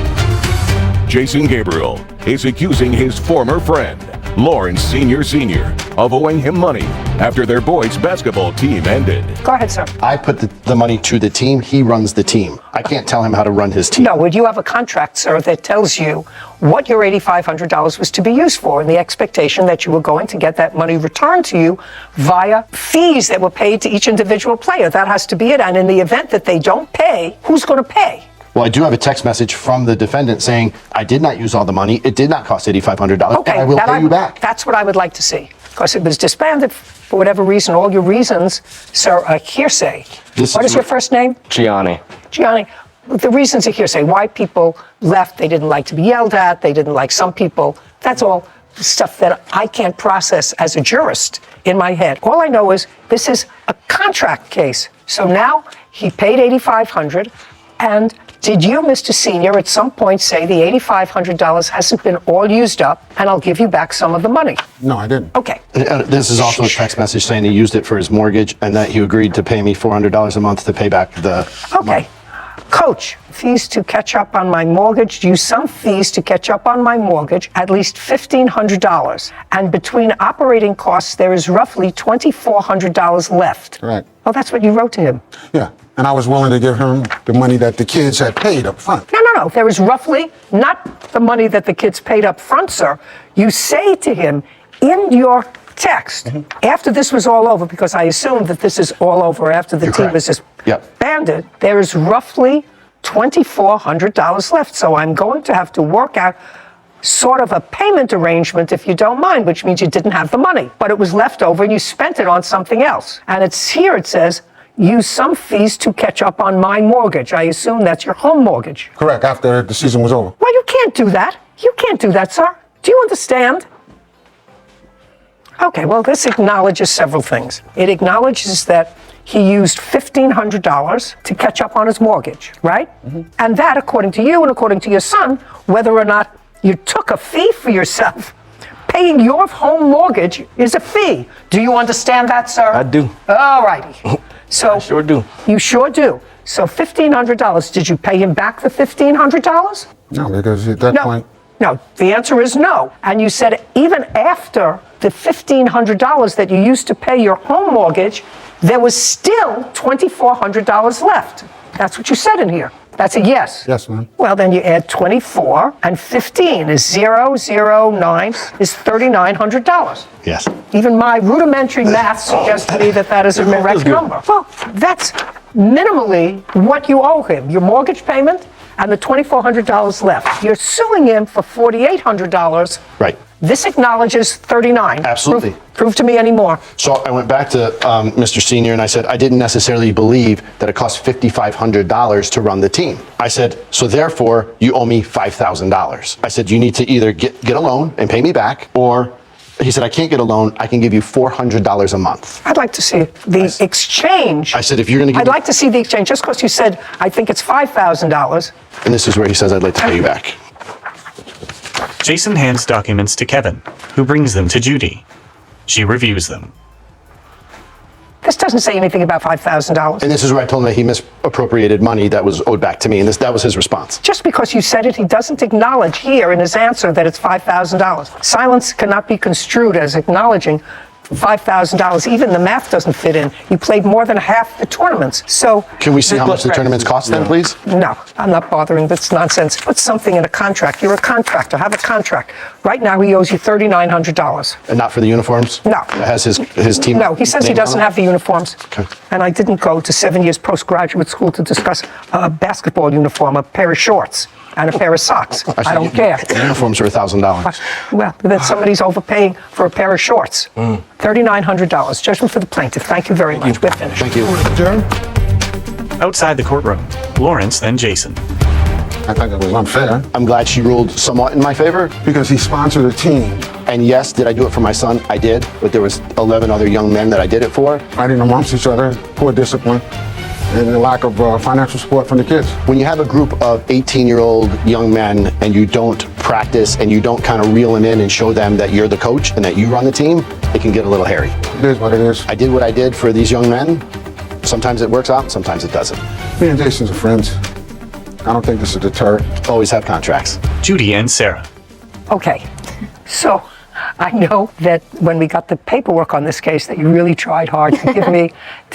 Jason Gabriel is accusing his former friend, Lawrence Sr. of owing him money after their boys' basketball team ended. Go ahead, sir. I put the money to the team. He runs the team. I can't tell him how to run his team. No, would you have a contract, sir, that tells you what your $8,500 was to be used for, and the expectation that you were going to get that money returned to you via fees that were paid to each individual player? That has to be it. And in the event that they don't pay, who's going to pay? Well, I do have a text message from the defendant saying, I did not use all the money. It did not cost $8,500. Okay, and I will pay you back. That's what I would like to see, because it was disbanded for whatever reason. All your reasons, sir, are hearsay. What is your first name? Gianni. Gianni. The reasons are hearsay. Why people left, they didn't like to be yelled at, they didn't like some people. That's all stuff that I can't process as a jurist in my head. All I know is this is a contract case. So now he paid $8,500, and did you, Mr. Senior, at some point say the $8,500 hasn't been all used up and I'll give you back some of the money? No, I didn't. Okay. This is also a text message saying he used it for his mortgage and that he agreed to pay me $400 a month to pay back the money. Coach, fees to catch up on my mortgage, use some fees to catch up on my mortgage, at least $1,500. And between operating costs, there is roughly $2,400 left. Correct. Well, that's what you wrote to him. Yeah, and I was willing to give him the money that the kids had paid up front. No. There is roughly not the money that the kids paid up front, sir. You say to him in your text, after this was all over, because I assume that this is all over after the team was disbanded, there is roughly $2,400 left. So I'm going to have to work out sort of a payment arrangement, if you don't mind, which means you didn't have the money, but it was left over and you spent it on something else. And it's here, it says, use some fees to catch up on my mortgage. I assume that's your home mortgage. Correct, after the season was over. Well, you can't do that. You can't do that, sir. Do you understand? Okay, well, this acknowledges several things. It acknowledges that he used $1,500 to catch up on his mortgage, right? And that, according to you and according to your son, whether or not you took a fee for yourself, paying your home mortgage is a fee. Do you understand that, sir? I do. All righty. So I sure do. You sure do. So $1,500, did you pay him back the $1,500? No, because at that point... No, the answer is no. And you said even after the $1,500 that you used to pay your home mortgage, there was still $2,400 left. That's what you said in here. That's a yes. Yes, ma'am. Well, then you add 24 and 15 is 009 is $3,900. Yes. Even my rudimentary math suggests to me that that is a correct number. Well, that's minimally what you owe him, your mortgage payment and the $2,400 left. You're suing him for $4,800. Right. This acknowledges 39. Absolutely. Prove to me any more. So I went back to Mr. Senior and I said, I didn't necessarily believe that it cost $5,500 to run the team. I said, so therefore you owe me $5,000. I said, you need to either get a loan and pay me back, or he said, I can't get a loan. I can give you $400 a month. I'd like to see the exchange. I said, if you're going to give I'd like to see the exchange, just because you said, I think it's $5,000. And this is where he says, I'd like to pay you back. Jason hands documents to Kevin, who brings them to Judy. She reviews them. This doesn't say anything about $5,000. And this is where I told him that he misappropriated money that was owed back to me, and that was his response. Just because you said it, he doesn't acknowledge here in his answer that it's $5,000. Silence cannot be construed as acknowledging $5,000. Even the math doesn't fit in. You played more than half the tournaments. So can we see how much the tournaments cost then, please? No, I'm not bothering. That's nonsense. Put something in a contract. You're a contractor. Have a contract. Right now, he owes you $3,900. And not for the uniforms? No. It has his team. No, he says he doesn't have the uniforms. Okay. And I didn't go to 7 years postgraduate school to discuss a basketball uniform, a pair of shorts, and a pair of socks. I don't care. The uniforms are $1,000. Well, then somebody's overpaying for a pair of shorts. $3,900. Judgment for the plaintiff. Thank you very much. We're finished. Thank you. Outside the courtroom, Lawrence, then Jason. I think it was unfair. I'm glad she ruled somewhat in my favor. Because he sponsored a team. And yes, did I do it for my son? I did. But there was 11 other young men that I did it for. Fighting amongst each other, poor discipline, and the lack of financial support from the kids. When you have a group of 18-year-old young men and you don't practice and you don't kind of reel them in and show them that you're the coach and that you run the team, it can get a little hairy. It is what it is. I did what I did for these young men. Sometimes it works out, sometimes it doesn't. Me and Jason's are friends. I don't think this is a deterrent. Always have contracts. Judy and Sarah. Okay, so I know that when we got the paperwork on this case, that you really tried hard to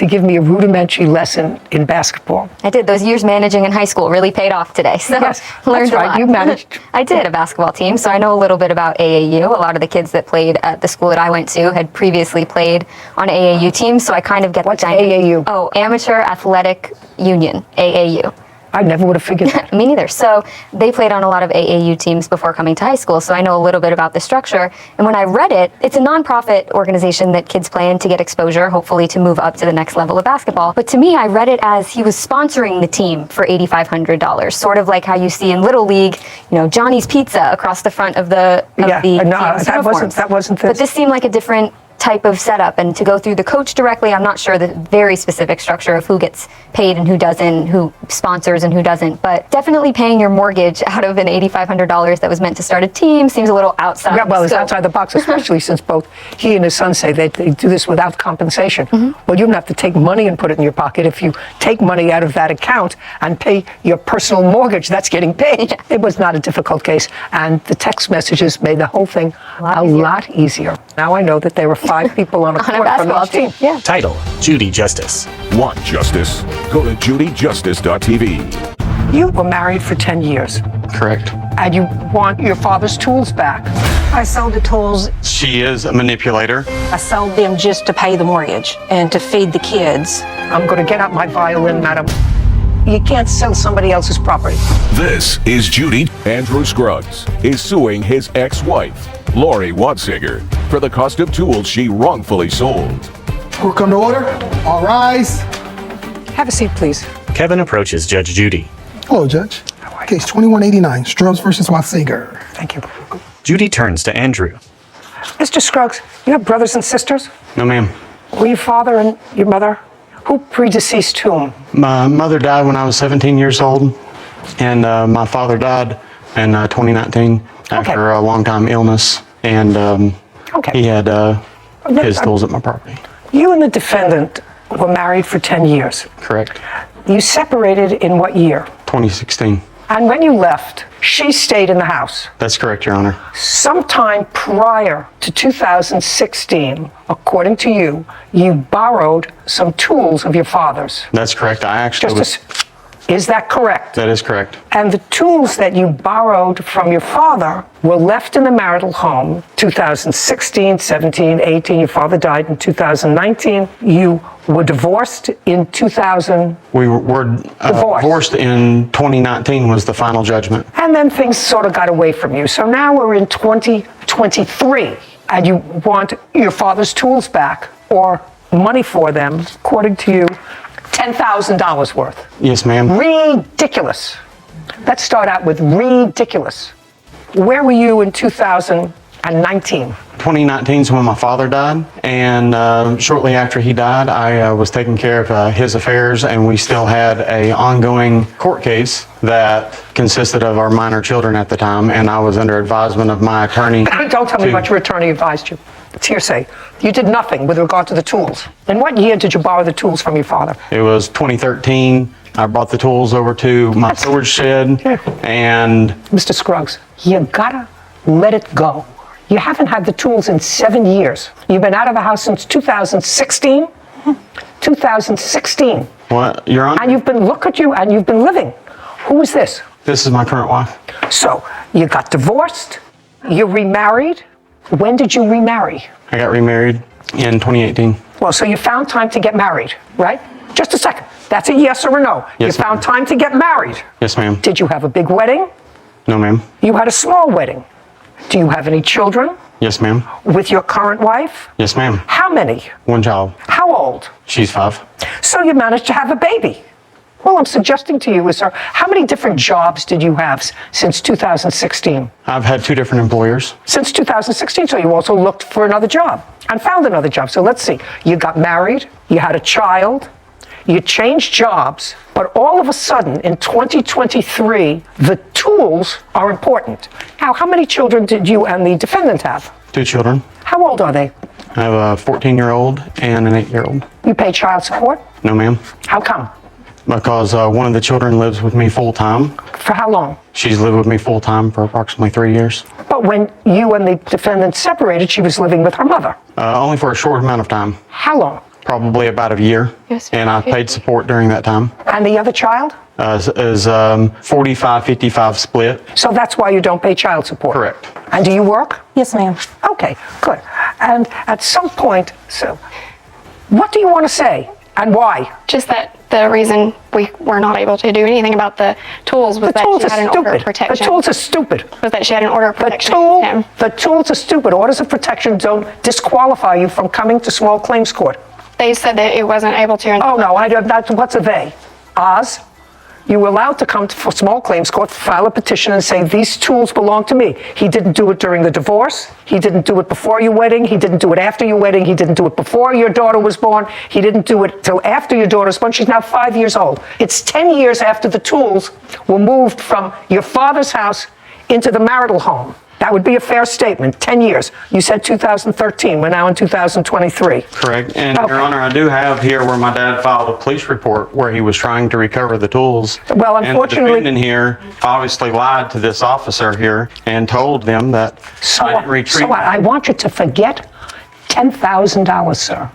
give me a rudimentary lesson in basketball. I did. Those years managing in high school really paid off today. So Yes, learned that's right. a lot. You managed. I did a basketball team, so I know a little bit about AAU. A lot of the kids that played at the school that I went to had previously played on AAU teams, so I kind of get What's the AAU? Oh, Amateur Athletic Union, AAU. I never would have figured that. Me neither. So they played on a lot of AAU teams before coming to high school, so I know a little bit about the structure. And when I read it, it's a nonprofit organization that kids play in to get exposure, hopefully to move up to the next level of basketball. But to me, I read it as he was sponsoring the team for $8,500, sort of like how you see in Little League, Johnny's Pizza across the front of the team's uniforms. That wasn't this. But this seemed like a different type of setup, and to go through the coach directly, I'm not sure the very specific structure of who gets paid and who doesn't, who sponsors and who doesn't, but definitely paying your mortgage out of an $8,500 that was meant to start a team seems a little outside. Yeah, well, it's scope. outside the box, especially since both he and his son say they do this without compensation. Mm-hmm. Well, you don't have to take money and put it in your pocket. If you take money out of that account and pay your personal mortgage, that's getting paid. Yeah. It was not a difficult case, and the text messages made the whole thing a lot easier. Now I know that there were 5 people on a court from each team. Yeah. Title, Judy Justice. Want justice? Go to judyjustice.tv. You were married for 10 years, Correct. and you want your father's tools back. I sold the tools. She is a manipulator. I sold them just to pay the mortgage and to feed the kids. I'm going to get out my violin, madam. You can't sell somebody else's property. This is Judy. Andrew Scruggs is suing his ex-wife, Lori Watzinger, for the cost of tools she wrongfully sold. Court come to order. All rise. Have a seat, please. Kevin approaches Judge Judy. Hello, Judge. Case 2189, Strubs versus Watzinger. Thank you. Judy turns to Andrew. Mr. Scruggs, you have brothers and sisters? No, ma'am. Were your father and your mother? Who predeceased whom? My mother died when I was 17 years old, and my father died in 2019 after a long-time illness, and he had his tools at my property. You and the defendant were married for 10 years. Correct. You separated in what year? 2016. And when you left, she stayed in the house. That's correct, Your Honor. Sometime prior to 2016, according to you, you borrowed some tools of your father's. That's correct. I actually Is that correct? That is correct. And the tools that you borrowed from your father were left in the marital home 2016, 17, 18. Your father died in 2019. You were divorced in 2000. We were divorced in 2019 was the final judgment. And then things sort of got away from you. So now we're in 2023, and you want your father's tools back or money for them, according to you, $10,000 worth. Yes, ma'am. Ridiculous. Let's start out with ridiculous. Where were you in 2019? 2019 is when my father died, and shortly after he died, I was taking care of his affairs, and we still had an ongoing court case that consisted of our minor children at the time, and I was under advisement of my attorney. Don't tell me what your attorney advised you. It's hearsay. You did nothing with regard to the tools. In what year did you borrow the tools from your father? It was 2013. I brought the tools over to my storage shed, and... Mr. Scruggs, you gotta let it go. You haven't had the tools in 7 years. You've been out of the house since 2016? 2016. What, Your Honor? And you've been, look at you, and you've been living. Who is this? This is my current wife. So, you got divorced, you remarried. When did you remarry? I got remarried in 2018. Well, so you found time to get married, right? Just a second. That's a yes or a no. Yes, you found time to get married. Yes, ma'am. Did you have a big wedding? No, ma'am. You had a small wedding. Do you have any children? Yes, ma'am. With your current wife? Yes, ma'am. How many? 1 child. How old? She's 5. So you managed to have a baby. Well, I'm suggesting to you, sir, how many different jobs did you have since 2016? I've had 2 different employers. Since 2016, so you also looked for another job and found another job. So let's see, you got married, you had a child, you changed jobs, but all of a sudden in 2023, the tools are important. Now, how many children did you and the defendant have? 2 children. How old are they? I have a 14-year-old and an 8-year-old. You pay child support? No, ma'am. How come? Because one of the children lives with me full time. For how long? She's lived with me full time for approximately 3 years. But when you and the defendant separated, she was living with her mother. Only for a short amount of time. How long? Probably about a year. Yes. And I paid support during that time. And the other child? Is 45-55 split. So that's why you don't pay child support? Correct. And do you work? Yes, ma'am. Okay, good. And at some point, so what do you want to say and why? Just that the reason we were not able to do anything about the tools was that she had an order of protection. The tools are stupid. Was that she had an order of protection. The tools are stupid. Orders of protection don't disqualify you from coming to small claims court. They said that it wasn't able to. Oh no, what's a they? Oz? You were allowed to come for small claims court, file a petition and say, these tools belong to me. He didn't do it during the divorce. He didn't do it before your wedding. He didn't do it after your wedding. He didn't do it before your daughter was born. He didn't do it till after your daughter was born. She's now 5 years old. It's 10 years after the tools were moved from your father's house into the marital home. That would be a fair statement. 10 years. You said 2013. We're now in 2023. Correct. And Your Honor, I do have here where my dad filed a police report where he was trying to recover the tools. Well, unfortunately, and the defendant here obviously lied to this officer here and told them that I didn't retrieve. So I want you to forget $10,000, sir.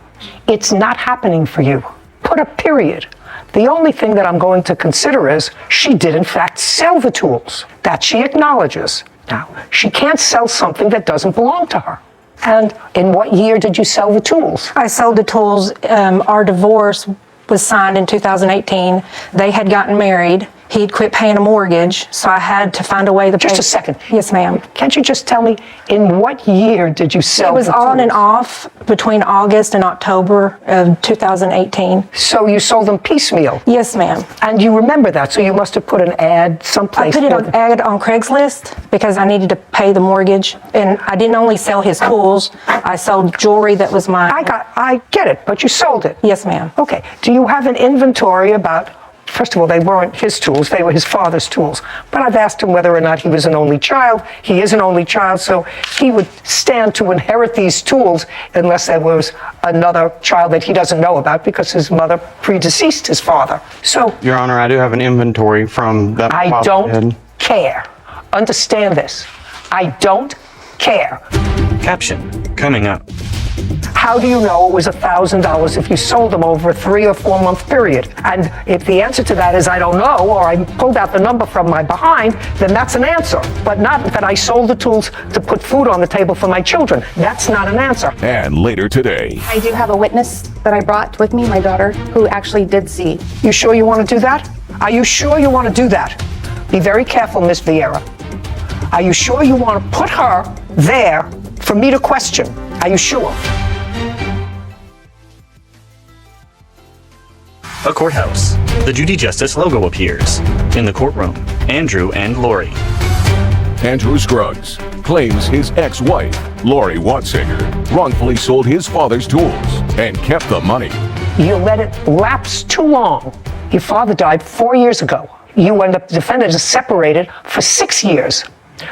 It's not happening for you. Put a period. The only thing that I'm going to consider is she did in fact sell the tools. That she acknowledges. Now, she can't sell something that doesn't belong to her. And in what year did you sell the tools? I sold the tools. Our divorce was signed in 2018. They had gotten married. He'd quit paying a mortgage, so I had to find a way to pay. Just a second. Yes, ma'am. Can't you just tell me, in what year did you sell It was the on tools? and off between August and October of 2018. So you sold them piecemeal? Yes, ma'am. And you remember that, so you must have put an ad someplace. I put an ad on Craigslist because I needed to pay the mortgage, and I didn't only sell his tools, I sold jewelry that was mine. I get it, but you sold it. Yes, ma'am. Okay. Do you have an inventory about, first of all, they weren't his tools, they were his father's tools. But I've asked him whether or not he was an only child. He is an only child, so he would stand to inherit these tools unless there was another child that he doesn't know about because his mother predeceased his father. So, Your Honor, I do have an inventory from that. I don't care. Understand this. I don't care. Caption coming up. How do you know it was $1,000 if you sold them over a 3 or 4 month period? And if the answer to that is I don't know, or I pulled out the number from my behind, then that's an answer. But not that I sold the tools to put food on the table for my children. That's not an answer. And later today. I do have a witness that I brought with me, my daughter, who actually did see. You sure you want to do that? Are you sure you want to do that? Be very careful, Miss Vieira. Are you sure you want to put her there for me to question? Are you sure? A courthouse. The Judy Justice logo appears. In the courtroom, Andrew and Lori. Andrew Scruggs claims his ex-wife, Lori Watzinger, wrongfully sold his father's tools and kept the money. You let it lapse too long. Your father died 4 years ago. You and the defendant is separated for 6 years.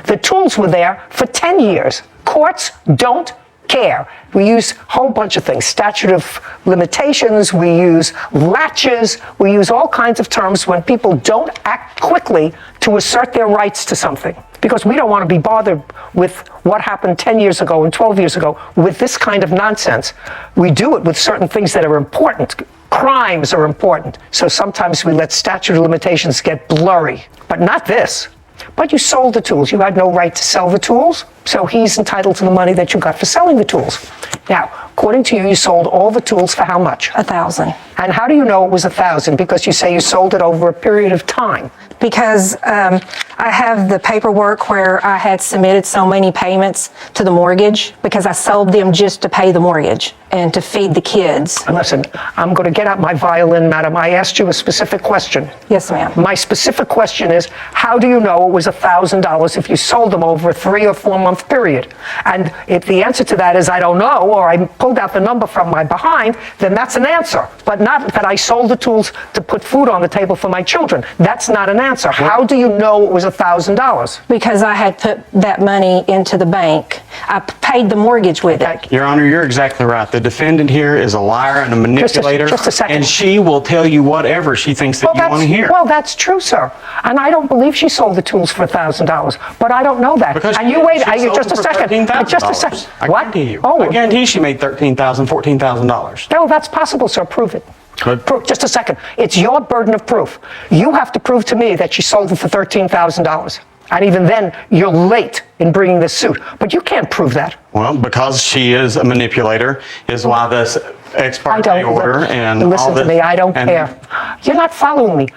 The tools were there for 10 years. Courts don't care. We use a whole bunch of things, statute of limitations, we use latches, we use all kinds of terms when people don't act quickly to assert their rights to something. Because we don't want to be bothered with what happened 10 years ago and 12 years ago with this kind of nonsense. We do it with certain things that are important. Crimes are important. So sometimes we let statute of limitations get blurry, but not this. But you sold the tools. You had no right to sell the tools, so he's entitled to the money that you got for selling the tools. Now, according to you, you sold all the tools for how much? $1,000. And how do you know it was $1,000? Because you say you sold it over a period of time. Because I have the paperwork where I had submitted so many payments to the mortgage because I sold them just to pay the mortgage and to feed the kids. Listen, I'm going to get out my violin, madam. I asked you a specific question. Yes, ma'am. My specific question is, how do you know it was $1,000 if you sold them over a 3 or 4 month period? And if the answer to that is I don't know, or I pulled out the number from my behind, then that's an answer. But not that I sold the tools to put food on the table for my children. That's not an answer. How do you know it was $1,000? Because I had put that money into the bank. I paid the mortgage with it. Your Honor, you're exactly right. The defendant here is a liar and a manipulator. Just a second. And she will tell you whatever she thinks that you want to hear. Well, that's true, sir. And I don't believe she sold the tools for $1,000. But I don't know that. Because and you wait. she sold Just a them for second. $13,000. Just a second. I What? guarantee you. Oh, I guarantee she made $13,000, $14,000. No, that's possible, sir. Prove it. Good. Just a second. It's your burden of proof. You have to prove to me that she sold them for $13,000. And even then, you're late in bringing this suit. But you can't prove that. Well, because she is a manipulator is why this ex parte order and all Listen this. to me. I don't care. You're not following me.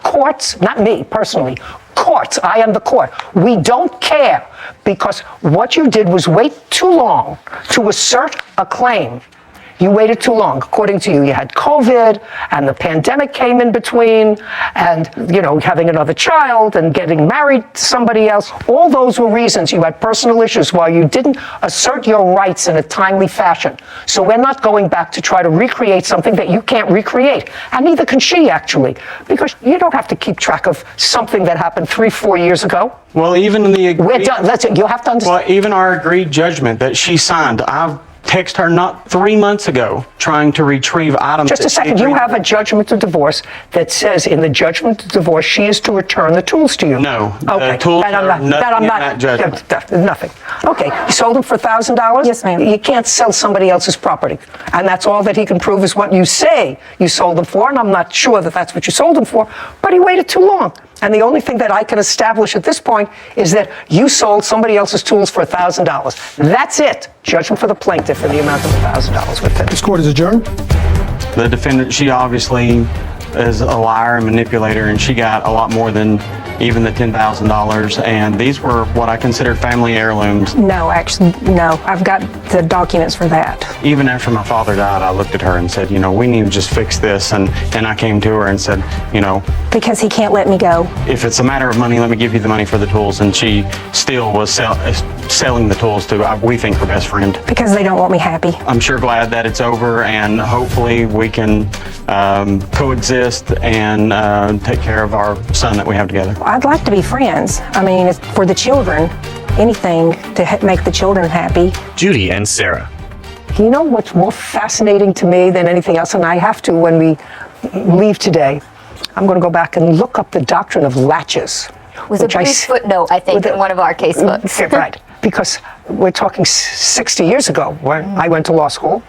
Courts, not me personally. Courts, I am the court. We don't care because what you did was wait too long to assert a claim. You waited too long. According to you, you had COVID and the pandemic came in between and, having another child and getting married to somebody else. All those were reasons you had personal issues why you didn't assert your rights in a timely fashion. So we're not going back to try to recreate something that you can't recreate. And neither can she, actually, because you don't have to keep track of something that happened 3-4 years ago. Well, even the agreed, we're done. That's it. You have to understand. Well, even our agreed judgment that she signed, I've texted her not 3 months ago trying to retrieve items. Just a second. You have a judgment of divorce that says in the judgment of divorce she is to return the tools to you. No. Okay. The tools That I'm are not. nothing That I'm in not. that judgment. Nothing. Okay. You sold them for $1,000? Yes, ma'am. You can't sell somebody else's property. And that's all that he can prove is what you say you sold them for. And I'm not sure that that's what you sold them for. But he waited too long. And the only thing that I can establish at this point is that you sold somebody else's tools for $1,000. That's it. Judgment for the plaintiff in the amount of $1,000 with it. This court is adjourned. The defendant, she obviously is a liar and manipulator, and she got a lot more than even the $10,000. And these were what I consider family heirlooms. No, actually, no. I've got the documents for that. Even after my father died, I looked at her and said, we need to just fix this. And I came to her and said, Because he can't let me go. if it's a matter of money, let me give you the money for the tools. And she still was selling the tools to, we think, her best friend. Because they don't want me happy. I'm sure glad that it's over, and hopefully we can coexist and take care of our son that we have together. I'd like to be friends. I mean, for the children, anything to make the children happy. Judy and Sarah. You know what's more fascinating to me than anything else, and I have to when we leave today, I'm going to go back and look up the doctrine of latches. Was a brief footnote, I think, in one of our case books. Right, because we're talking 60 years ago when I went to law school.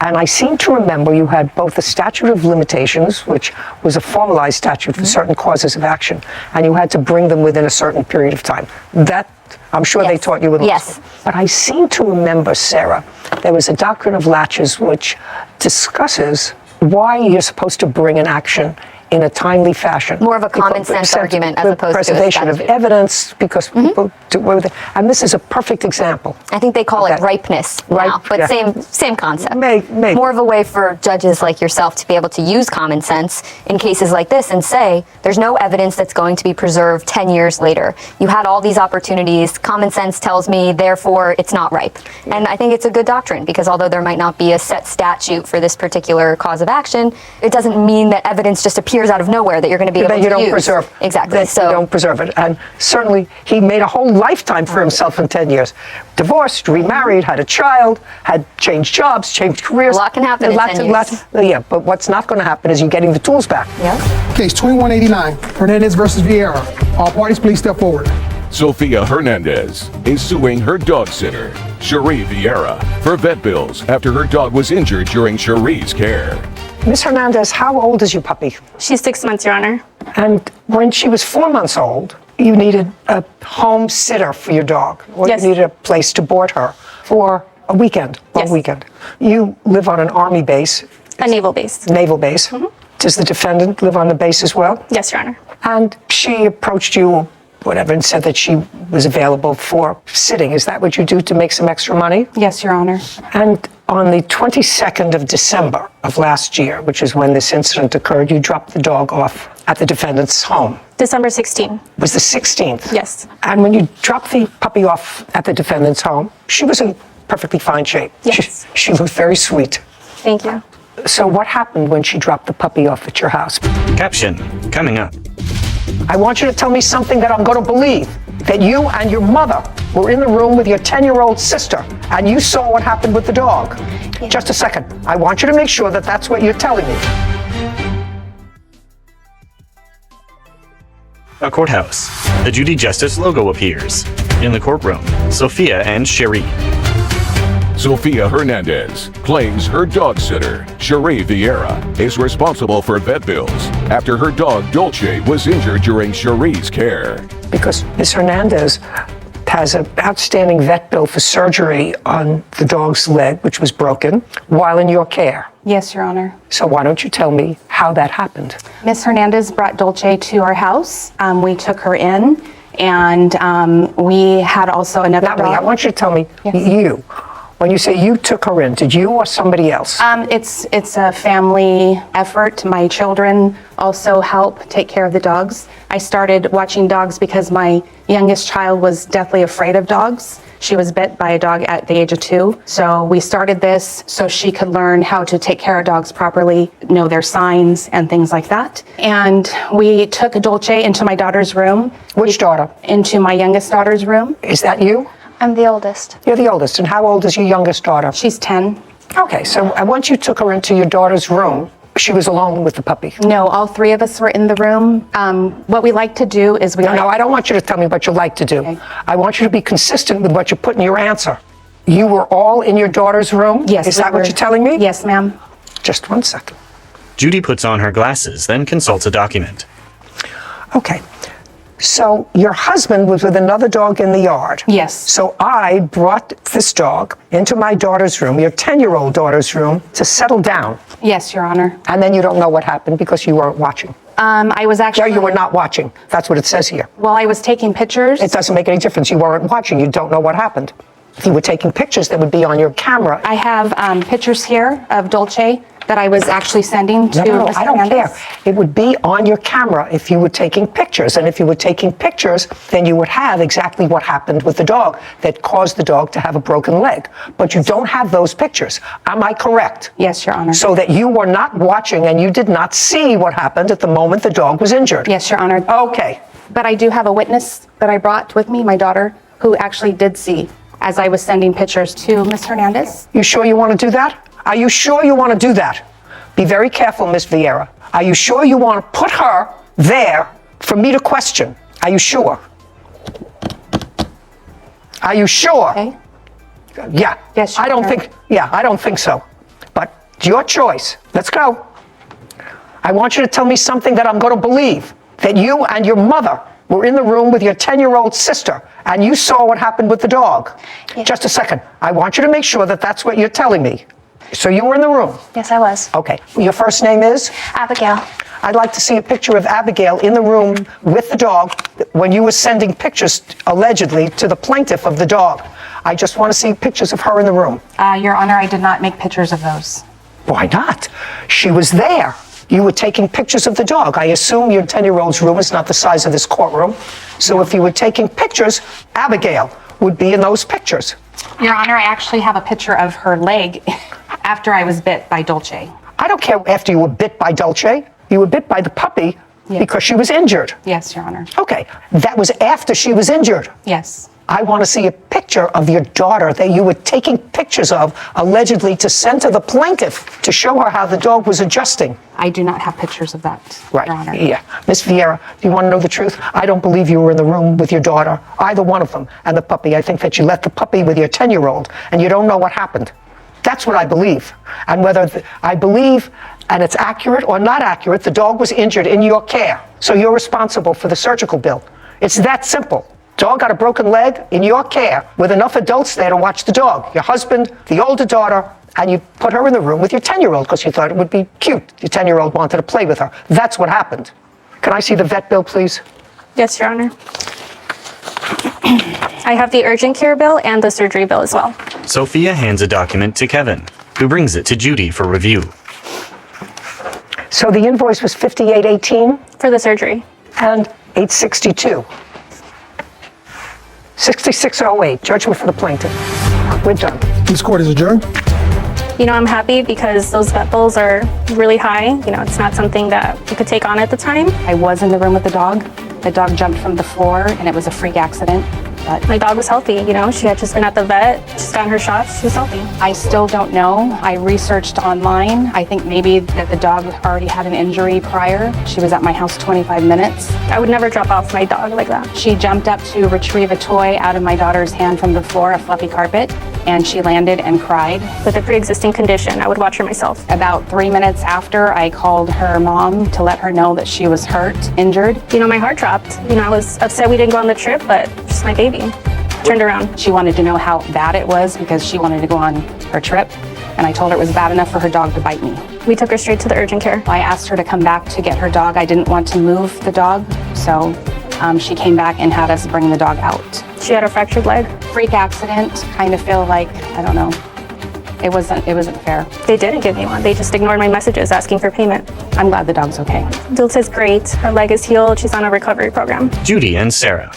And I seem to remember you had both a statute of limitations, which was a formalized statute for certain causes of action, and you had to bring them within a certain period of time. That, I'm sure they taught you in law school. But I seem to remember, Sarah, there was a doctrine of latches which discusses why you're supposed to bring an action in a timely fashion. More of a common sense argument as opposed to a preservation of evidence, because people do away with it. And this is a perfect example. I think they call it ripeness now, but same concept. More of a way for judges like yourself to be able to use common sense in cases like this and say, there's no evidence that's going to be preserved 10 years later. You had all these opportunities. Common sense tells me, therefore, it's not ripe. And I think it's a good doctrine, because although there might not be a set statute for this particular cause of action, it doesn't mean that evidence just appears out of nowhere that you're going to be able to use. That you don't preserve. Exactly. That you don't preserve it. And certainly he made a whole lifetime for himself in 10 years. Divorced, remarried, had a child, had changed jobs, changed careers. A lot can happen in 10 years. Yeah, but what's not going to happen is you getting the tools back. Yeah. Case 2189, Hernandez versus Vieira. All parties, please step forward. Sofia Hernandez is suing her dog sitter, Cherie Vieira, for vet bills after her dog was injured during Cherie's care. Miss Hernandez, how old is your puppy? She's 6 months, Your Honor. And when she was 4 months old, you needed a home sitter for your dog, or you needed a place to board her for a weekend, long weekend. You live on an Army base. A naval base. Naval base. Does the defendant live on the base as well? Yes, Your Honor. And she approached you, whatever, and said that she was available for sitting. Is that what you do to make some extra money? Yes, Your Honor. And on the 22nd of December of last year, which is when this incident occurred, you dropped the dog off at the defendant's home. December 16th. It was the 16th? Yes. And when you dropped the puppy off at the defendant's home, she was in perfectly fine shape. Yes. She looked very sweet. Thank you. So what happened when she dropped the puppy off at your house? Caption coming up. I want you to tell me something that I'm going to believe, that you and your mother were in the room with your 10-year-old sister and you saw what happened with the dog. Just a second. I want you to make sure that that's what you're telling me. A courthouse. The Judy Justice logo appears. In the courtroom, Sophia and Cherie. Sofia Hernandez claims her dog sitter, Cherie Vieira, is responsible for vet bills after her dog Dolce was injured during Cherie's care. Because Ms. Hernandez has an outstanding vet bill for surgery on the dog's leg, which was broken, while in your care. Yes, Your Honor. So why don't you tell me how that happened? Miss Hernandez brought Dolce to our house. We took her in, and we had also another Not dog. me. I want you to tell me, you. When you say you took her in, did you or somebody else? It's a family effort. My children also help take care of the dogs. I started watching dogs because my youngest child was deathly afraid of dogs. She was bit by a dog at the age of 2. So we started this so she could learn how to take care of dogs properly, know their signs and things like that. And we took Dolce into my daughter's room. Which daughter? Into my youngest daughter's room. Is that you? I'm the oldest. You're the oldest. And how old is your youngest daughter? She's 10. Okay, so once you took her into your daughter's room, she was alone with the puppy. No, all 3 of us were in the room. What we like to do is No, I don't want you to tell me what you like to do. Okay. I want you to be consistent with what you put in your answer. You were all in your daughter's room? Yes. Is that what you're telling me? Yes, ma'am. Just 1 second. Judy puts on her glasses, then consults a document. Okay. So your husband was with another dog in the yard. Yes. So I brought this dog into my daughter's room, your 10-year-old daughter's room, to settle down. Yes, Your Honor. And then you don't know what happened because you weren't watching. I was actually... No, you were not watching. That's what it says here. Well, I was taking pictures. It doesn't make any difference. You weren't watching. You don't know what happened. If you were taking pictures, that would be on your camera. I have pictures here of Dolce that I was actually sending to No, Ms. I don't Hernandez. care. It would be on your camera if you were taking pictures. And if you were taking pictures, then you would have exactly what happened with the dog that caused the dog to have a broken leg. But you don't have those pictures. Am I correct? Yes, Your Honor. So that you were not watching and you did not see what happened at the moment the dog was injured? Yes, Your Honor. Okay. But I do have a witness that I brought with me, my daughter, who actually did see as I was sending pictures to Ms. Hernandez. You sure you want to do that? Are you sure you want to do that? Be very careful, Ms. Vieira. Are you sure you want to put her there for me to question? Are you sure? Are you sure? Okay. Yeah. Yes, I don't think so. But it's your choice. Let's go. I want you to tell me something that I'm going to believe, that you and your mother were in the room with your 10-year-old sister and you saw what happened with the dog. Yes. Just a second. I want you to make sure that that's what you're telling me. So you were in the room? Yes, I was. Okay. Your first name is? Abigail. I'd like to see a picture of Abigail in the room with the dog when you were sending pictures, allegedly, to the plaintiff of the dog. I just want to see pictures of her in the room. Your Honor, I did not make pictures of those. Why not? She was there. You were taking pictures of the dog. I assume your 10-year-old's room is not the size of this courtroom. So if you were taking pictures, Abigail would be in those pictures. Your Honor, I actually have a picture of her leg after I was bit by Dolce. I don't care after you were bit by Dolce. You were bit by the puppy because she was injured. Yes, Your Honor. Okay. That was after she was injured. Yes. I want to see a picture of your daughter that you were taking pictures of, allegedly to send to the plaintiff to show her how the dog was adjusting. I do not have pictures of that, Right. Your Honor. Yeah. Ms. Vieira, do you want to know the truth? I don't believe you were in the room with your daughter, either one of them, and the puppy. I think that you left the puppy with your 10-year-old, and you don't know what happened. That's what I believe. And whether I believe, and it's accurate or not accurate, the dog was injured in your care. So you're responsible for the surgical bill. It's that simple. Dog got a broken leg in your care with enough adults there to watch the dog. Your husband, the older daughter, and you put her in the room with your 10-year-old because you thought it would be cute. Your 10-year-old wanted to play with her. That's what happened. Can I see the vet bill, please? Yes, Your Honor. I have the urgent care bill and the surgery bill as well. Sophia hands a document to Kevin, who brings it to Judy for review. So the invoice was $58.18? For the surgery. And $862. $66.08, judgment for the plaintiff. We're done. This court is adjourned. You know, I'm happy because those vet bills are really high. You know, it's not something that you could take on at the time. I was in the room with the dog. The dog jumped from the floor and it was a freak accident. But My dog was healthy, you know, she had just been at the vet, she's gotten her shots, she was healthy. I still don't know. I researched online. I think maybe that the dog already had an injury prior. She was at my house 25 minutes. I would never drop off my dog like that. She jumped up to retrieve a toy out of my daughter's hand from the floor, a fluffy carpet, and she landed and cried. With a pre-existing condition, I would watch her myself. About 3 minutes after, I called her mom to let her know that she was hurt, injured. You know, my heart dropped. You know, I was upset we didn't go on the trip, but just my baby. Turned around. She wanted to know how bad it was because she wanted to go on her trip, and I told her it was bad enough for her dog to bite me. We took her straight to the urgent care. I asked her to come back to get her dog. I didn't want to move the dog, so she came back and had us bring the dog out. She had a fractured leg. Freak accident. Kind of feel like, I don't know. It wasn't fair. They didn't give me one. They just ignored my messages asking for payment. I'm glad the dog's okay. Dilt's is great. Her leg is healed. She's on a recovery program. Judy and Sarah.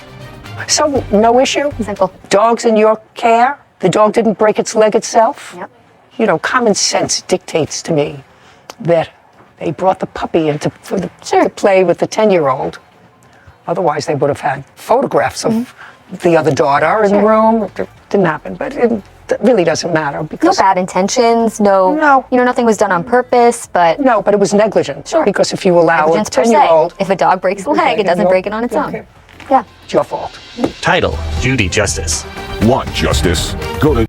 So, no issue? Simple. Dog's in your care? The dog didn't break its leg itself? Yep. You know, common sense dictates to me that they brought the puppy in to play with the 10-year-old. Otherwise, they would have had photographs of the other daughter in the room. It didn't happen, but it really doesn't matter because No bad intentions, no, you know, nothing was done on purpose, but... No, but it was negligent. Sure. Because if you allow a Negligence per se. 10-year-old... If a dog breaks a leg, it doesn't break it on its own. Yeah. It's your fault. Title, Judy Justice. Want justice? Go to